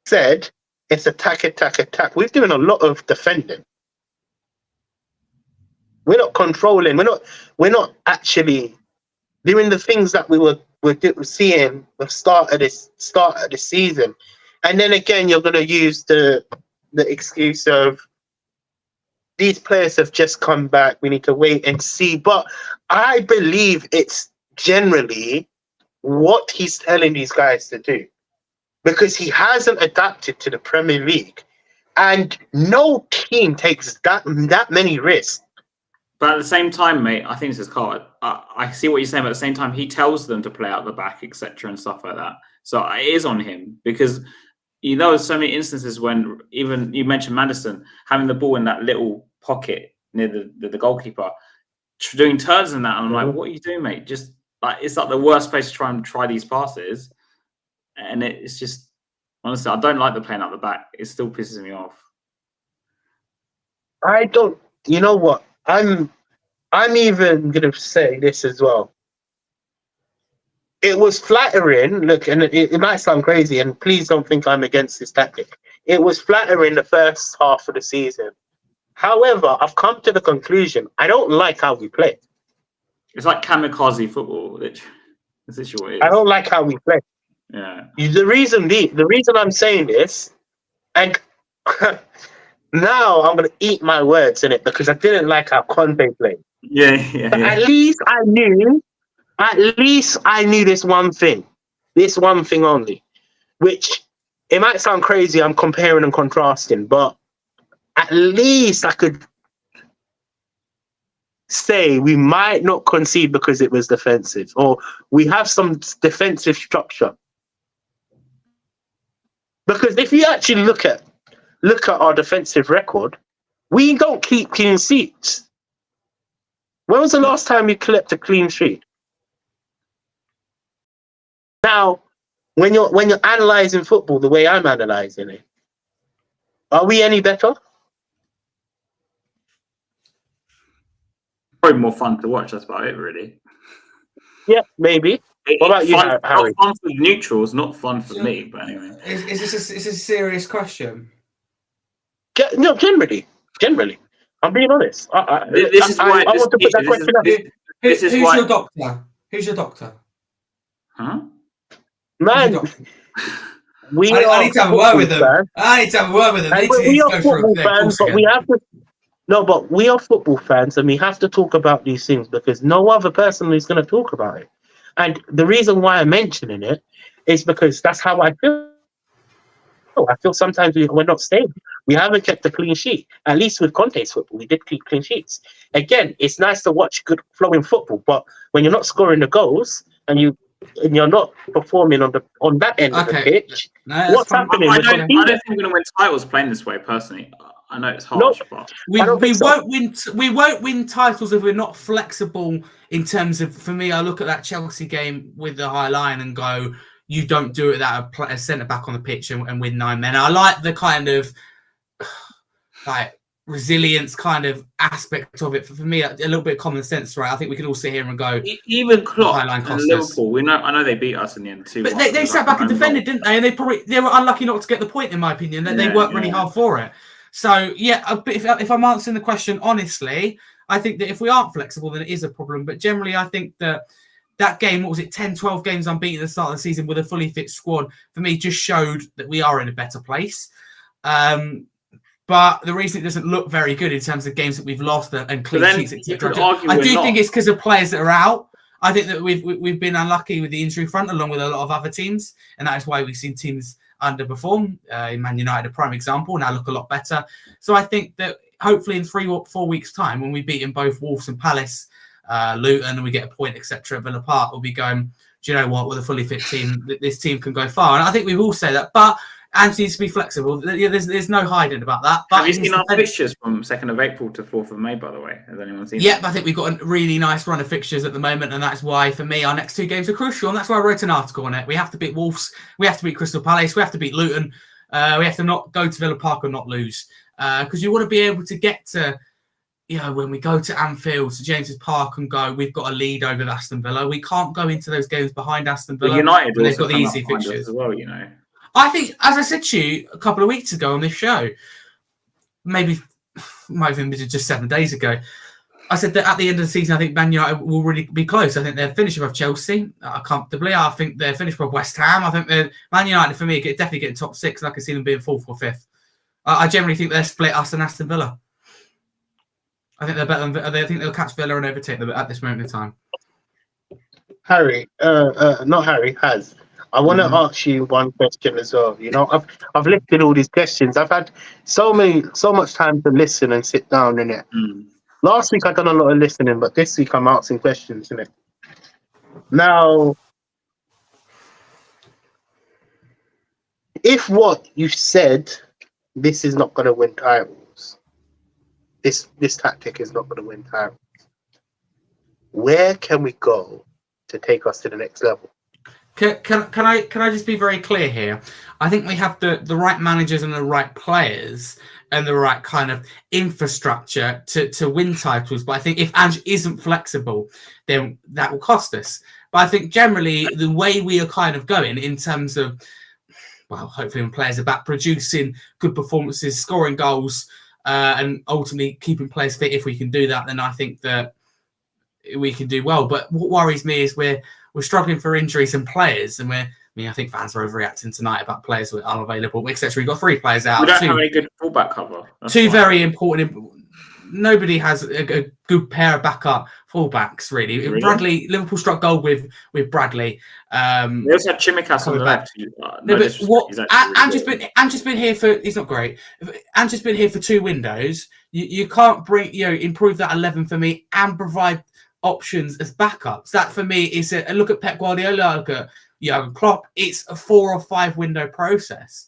[SPEAKER 2] said it's attack, we're doing a lot of defending. We're not controlling. We're not actually doing the things that we're seeing the start of this season. And then again, you're going to use the excuse of these players have just come back. We need to wait and see. But I believe it's generally what he's telling these guys to do, because he hasn't adapted to the Premier League, and no team takes that many risks.
[SPEAKER 1] But at the same time, mate, I think this is Carl. I see what you're saying, but at the same time, he tells them to play out the back, etc., and stuff like that. So it is on him, because there's so many instances when, even you mentioned Maddison having the ball in that little pocket near the goalkeeper, doing turns and that. And I'm like, what are you doing, mate? Just it's like the worst place to try these passes, and it's just Honestly, I don't like the playing out the back. It still pisses me off.
[SPEAKER 2] I don't. You know what? I'm even gonna say this as well. It was flattering. Look, and it might sound crazy, and please don't think I'm against this tactic. It was flattering the first half of the season. However, I've come to the conclusion I don't like how we play.
[SPEAKER 1] It's like kamikaze football. That's literally what it is.
[SPEAKER 2] I don't like how we play.
[SPEAKER 1] Yeah.
[SPEAKER 2] The reason I'm saying this, and now I'm gonna eat my words in it because I didn't like how Conte played.
[SPEAKER 1] Yeah.
[SPEAKER 2] But at least I knew this one thing only, which it might sound crazy. I'm comparing and contrasting, but at least I could say we might not concede because it was defensive, or we have some defensive structure. Because if you actually look at our defensive record, we don't keep clean sheets. When was the last time you kept a clean sheet? Now, when you're analysing football the way I'm analysing it, are we any better?
[SPEAKER 1] Probably more fun to watch. That's about it, really.
[SPEAKER 2] Yeah, maybe. What about you, Harry?
[SPEAKER 1] Not fun for the neutrals, not fun for me. But anyway,
[SPEAKER 3] is this a serious question?
[SPEAKER 2] No, generally, I'm being honest.
[SPEAKER 1] this is why
[SPEAKER 2] I want to put that question up.
[SPEAKER 3] Who's your doctor? Who's your doctor?
[SPEAKER 1] Huh?
[SPEAKER 2] Man,
[SPEAKER 3] I need to have a word with them. I need to have a word with them.
[SPEAKER 2] We are football fans, but we have to. No, but we are football fans, and we have to talk about these things because no other person is going to talk about it. And the reason why I'm mentioning it is because that's how I feel. I feel sometimes we're not stable. We haven't kept a clean sheet. At least with Conte's football, we did keep clean sheets. Again, it's nice to watch good flowing football, but when you're not scoring the goals and you're not performing on that end of the pitch, what's happening?
[SPEAKER 1] I don't think we're going to win titles playing this way. Personally, I know it's harsh, but
[SPEAKER 3] we won't win titles if we're not flexible in terms of. For me, I look at that Chelsea game with the high line and go, you don't do it that a centre back on the pitch and win 9 men. I like the kind of like resilience kind of aspect of it. For me, a little bit of common sense, right? I think we can all sit here and go.
[SPEAKER 1] Even Klopp and Liverpool, I know they beat us in the end too.
[SPEAKER 3] But they sat back and defended, didn't they? And they were unlucky not to get the point, in my opinion. They worked really hard for it. So yeah, if I'm answering the question honestly, I think that if we aren't flexible, then it is a problem. But generally, I think that game, what was it, 10, 12 games unbeaten at the start of the season with a fully fit squad, for me, just showed that we are in a better place. But the reason it doesn't look very good in terms of games that we've lost and clean sheets, etc. I do think it's because of players that are out. I think that we've been unlucky with the injury front, along with a lot of other teams, and that is why we've seen teams underperform. Man United, a prime example, now look a lot better. So I think that hopefully in 3 or 4 weeks' time, when we beat in both Wolves and Palace, Luton, and we get a point, etc. at Villa Park, we'll be going, do you know what, with a fully fit team, this team can go far. And I think we will say that, but Ange needs to be flexible. There's no hiding about that. But
[SPEAKER 1] have you seen our fixtures from 2nd of April to 4th of May, by the way? Has anyone seen
[SPEAKER 3] that? I think we've got a really nice run of fixtures at the moment, and that's why, for me, our next 2 games are crucial, and that's why I wrote an article on it. We have to beat Wolves, we have to beat Crystal Palace, we have to beat Luton, we have to not go to Villa Park and not lose. Because you want to be able to get to, when we go to Anfield, to James's Park, and go, we've got a lead over Aston Villa. We can't go into those games behind Aston Villa.
[SPEAKER 1] But United
[SPEAKER 3] they've got the easy fixtures
[SPEAKER 1] as well,
[SPEAKER 3] I think, as I said to you a couple of weeks ago on this show, maybe might have been just 7 days ago, I said that at the end of the season, I think Man United will really be close. I think they're finishing above Chelsea comfortably. I think they're finished above West Ham. I think Man United, for me, definitely getting top 6, and I can see them being 4th or 5th. I generally think they're split us and Aston Villa. I think they're better than. I think they'll catch Villa and overtake them at this moment in time.
[SPEAKER 2] Harry, not Harry, Has. I want to ask you one question as well. I've listed all these questions. I've had so much time to listen and sit down in it. Last week I done a lot of listening, but this week I'm asking questions in it. Now, if what you said, this is not going to win titles. This tactic is not going to win titles. Where can we go to take us to the next level?
[SPEAKER 3] Can I just be very clear here? I think we have the right managers and the right players and the right kind of infrastructure to win titles. But I think if Ange isn't flexible, then that will cost us. But I think generally the way we are kind of going in terms of, well, hopefully when players are back, producing good performances, scoring goals, and ultimately keeping players fit, if we can do that, then I think that we can do well. But what worries me is we're struggling for injuries and players, and I think fans are overreacting tonight about players who are unavailable, etc. We've got 3 players out.
[SPEAKER 1] We don't have any good fullback cover. That's
[SPEAKER 3] two
[SPEAKER 1] why.
[SPEAKER 3] very important. Nobody has a good pair of backup fullbacks, really. Bradley, Liverpool struck gold with Bradley.
[SPEAKER 1] They also had Chimikas on the left.
[SPEAKER 3] Ange's been here for. He's not great. Ange's been here for 2 windows. You can't improve that 11 for me and provide options as backups. That for me is a look at Pep Guardiola, look at Jurgen Klopp. It's a 4 or 5 window process,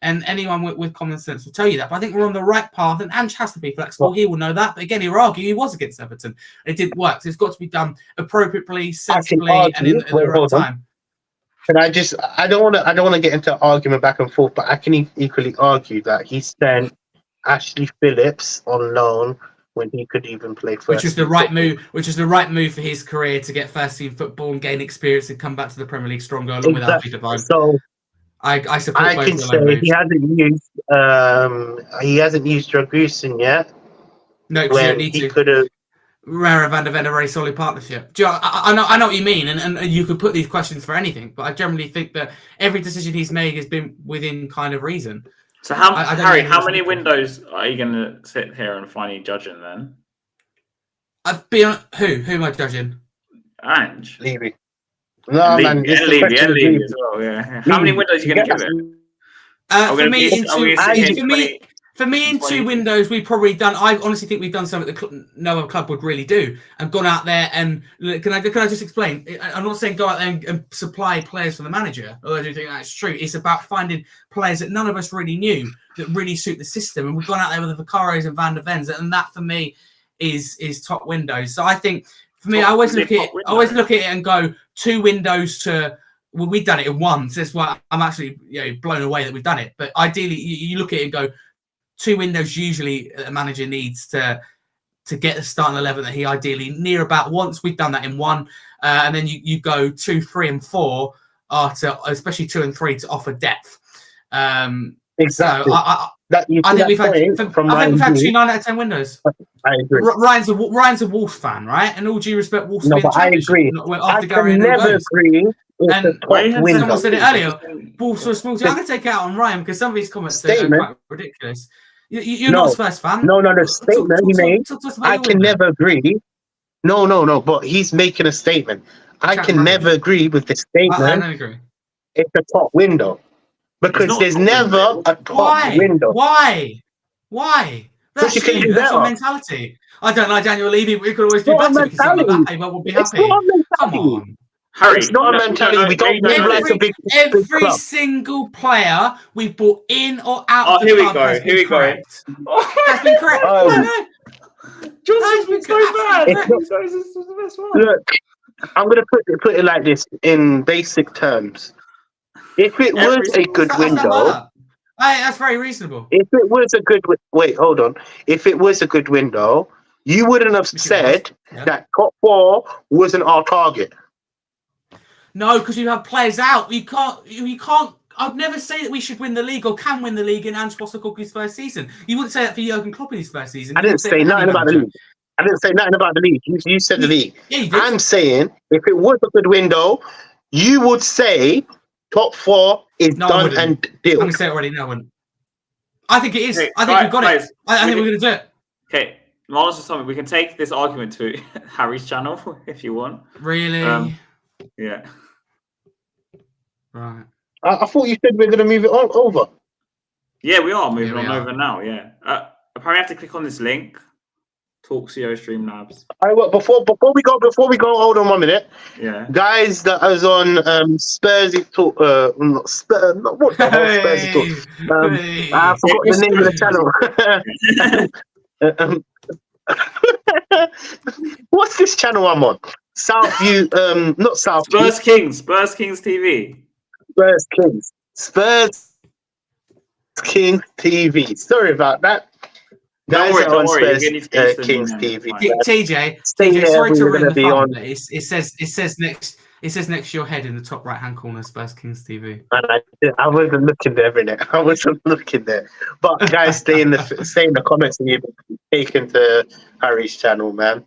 [SPEAKER 3] and anyone with common sense will tell you that. But I think we're on the right path, and Ange has to be flexible. He will know that. But again, he will argue he was against Everton. It didn't work. So it's got to be done appropriately, sensibly, and in the right time.
[SPEAKER 2] Can I just? I don't want to get into argument back and forth, but I can equally argue that he sent Ashley Phillips on loan when he could even play first.
[SPEAKER 3] Which is the right move. Which is the right move for his career to get first team football and gain experience and come back to the Premier League stronger along with Alfie Devine.
[SPEAKER 2] So
[SPEAKER 3] I support
[SPEAKER 2] I
[SPEAKER 3] both
[SPEAKER 2] can say he hasn't used Dragusin yet.
[SPEAKER 3] No, you don't need to.
[SPEAKER 2] Could have.
[SPEAKER 3] Rara Van der Ven, a very solid partnership. I know what you mean, and you could put these questions for anything, but I generally think that every decision he's made has been within kind of reason.
[SPEAKER 1] So Harry, how many windows are you going to sit here and finally judging then?
[SPEAKER 3] Who am I judging?
[SPEAKER 1] Ange.
[SPEAKER 2] Levy. No, man.
[SPEAKER 1] Levy as well, yeah. How many windows are you going to give it?
[SPEAKER 3] For me, in 2 windows, we've probably done. I honestly think we've done something that no other club would really do, and gone out there and can I just explain? I'm not saying go out there and supply players for the manager, although I do think that's true. It's about finding players that none of us really knew that really suit the system, and we've gone out there with the Vicaros and Van der Vens, and that for me is top windows. So I think for me, I always look at it and go 2 windows to. Well, we've done it in 1, so that's why I'm actually blown away that we've done it. But ideally, you look at it and go. 2 windows usually a manager needs to get the starting 11 that he ideally near about wants. We've done that in 1, and then you go 2, 3, and 4 are to, especially 2 and 3, to offer depth.
[SPEAKER 2] Exactly.
[SPEAKER 3] So I think we've had 2 9 out of 10 windows.
[SPEAKER 2] I agree.
[SPEAKER 3] Ryan's a Wolves fan, right? And all due respect, Wolves.
[SPEAKER 2] No, but I agree. I can never agree. And
[SPEAKER 3] someone said it earlier. Wolves are a small team. I'm going to take it out on Ryan because some of these comments are quite ridiculous. You're not a Spurs fan.
[SPEAKER 2] No. The statement he made, I can never agree. No. But he's making a statement. I can never agree with the statement.
[SPEAKER 3] I don't agree.
[SPEAKER 2] It's a top window because there's never a top window.
[SPEAKER 3] Why? That's your mentality. I don't like Daniel Levy. We could always do better because I'm not happy, but we'll be happy. Come on.
[SPEAKER 2] Harry, it's not a mentality. We don't like a big
[SPEAKER 3] every single player we bought in or out of the club.
[SPEAKER 1] Here we go.
[SPEAKER 3] That's been correct.
[SPEAKER 1] Johnson's been so bad. This is the best one.
[SPEAKER 2] Look, I'm going to put it like this in basic terms. If it was a good window,
[SPEAKER 3] that's very reasonable.
[SPEAKER 2] If it was a good hold on. If it was a good window, you wouldn't have said that top 4 wasn't our target.
[SPEAKER 3] No, because you have players out. You can't. I'd never say that we should win the league or can win the league in Ange Postecoglou's first season. You wouldn't say that for Jurgen Klopp in his first season.
[SPEAKER 2] I didn't say nothing about the league. I didn't say nothing about the league. You said the league.
[SPEAKER 3] Yeah, you did.
[SPEAKER 2] I'm saying if it was a good window, you would say top 4 is done and deal.
[SPEAKER 3] I'm going to say it already. No, I wouldn't. I think it is. Okay, I think we've got it. I think we're going to do it.
[SPEAKER 1] Okay. Marlon said something. We can take this argument to Harry's channel if you want.
[SPEAKER 3] Really?
[SPEAKER 1] Yeah.
[SPEAKER 3] Right.
[SPEAKER 2] I thought you said we're going to move it over.
[SPEAKER 1] Yeah, we are moving on over now. Yeah. Apparently, I have to click on this link. Talk CO Streamlabs.
[SPEAKER 2] Before we go, hold on 1 minute.
[SPEAKER 1] Yeah.
[SPEAKER 2] Guys, that was on Spursy Talk. Not Spurs. What the hell Spursy Talk? I forgot the name of the channel. What's this channel I'm on? Southview, not Southview.
[SPEAKER 1] Spurs Kings TV.
[SPEAKER 2] Spurs Kings. Spurs Kings TV. Sorry about that.
[SPEAKER 1] Don't
[SPEAKER 2] Guys
[SPEAKER 1] worry,
[SPEAKER 2] are
[SPEAKER 1] don't
[SPEAKER 2] on
[SPEAKER 1] worry. You're
[SPEAKER 2] Spurs
[SPEAKER 1] getting used to the new
[SPEAKER 2] Kings
[SPEAKER 1] name,
[SPEAKER 2] TV.
[SPEAKER 1] it's fine.
[SPEAKER 3] TJ,
[SPEAKER 2] Stay there,
[SPEAKER 3] sorry
[SPEAKER 2] we're
[SPEAKER 3] to ruin
[SPEAKER 2] gonna
[SPEAKER 3] the
[SPEAKER 2] be
[SPEAKER 3] fun,
[SPEAKER 2] on.
[SPEAKER 3] but it says next to your head in the top right hand corner, Spurs Kings TV.
[SPEAKER 2] And I wasn't looking there, innit? I wasn't looking there. But guys, stay in the comments and you've been taken to Harry's channel, man.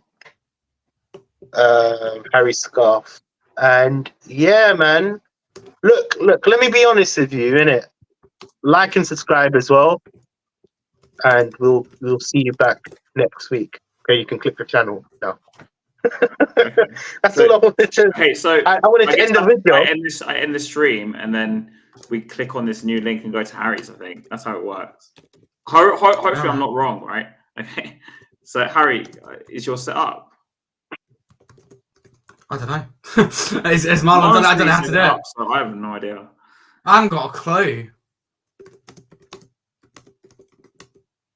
[SPEAKER 2] Harry Scarf. And yeah, man. Look, let me be honest with you, innit? Like and subscribe as well. And we'll see you back next week. Okay, you can click the channel now. That's all I wanted to.
[SPEAKER 1] Okay, so
[SPEAKER 2] I wanted to end the video.
[SPEAKER 1] I end the stream, and then we click on this new link and go to Harry's. I think that's how it works. Hopefully, I'm not wrong, right? Okay. So, Harry, is your set up?
[SPEAKER 3] I don't know. It's Marlon. I don't know how to do it.
[SPEAKER 1] So I have no idea.
[SPEAKER 3] I haven't got a clue.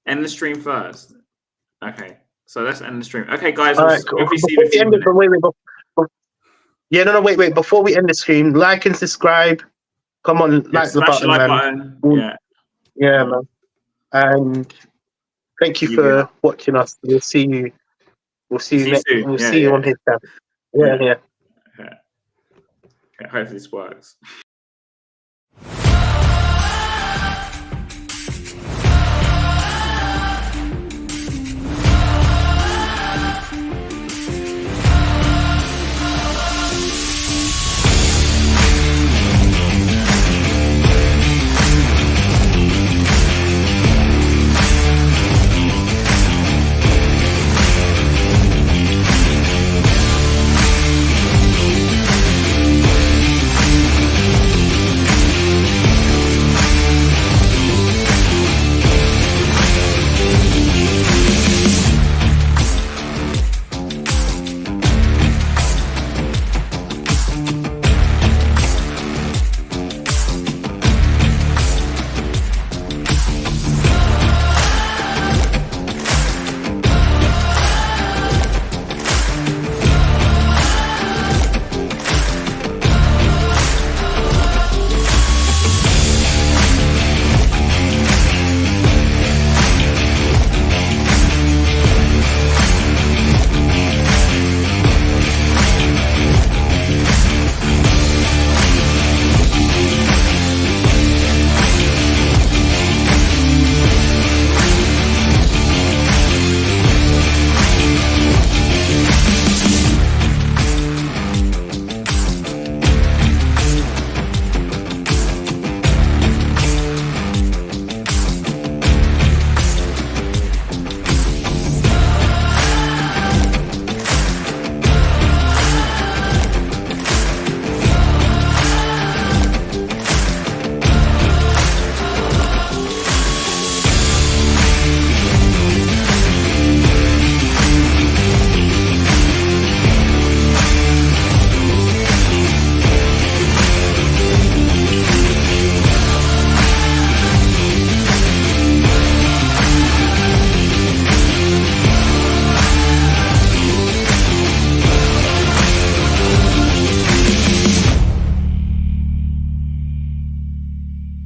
[SPEAKER 1] End the stream first. Okay. So let's end the stream. Okay, guys.
[SPEAKER 2] All right, cool. Wait. Yeah, no, wait. Before we end the stream, like and subscribe. Come on, like the button, man. Yeah, man. And thank you for watching us. We'll see you. We'll see you next. We'll see you on his channel. Yeah.
[SPEAKER 1] Okay, hopefully this works.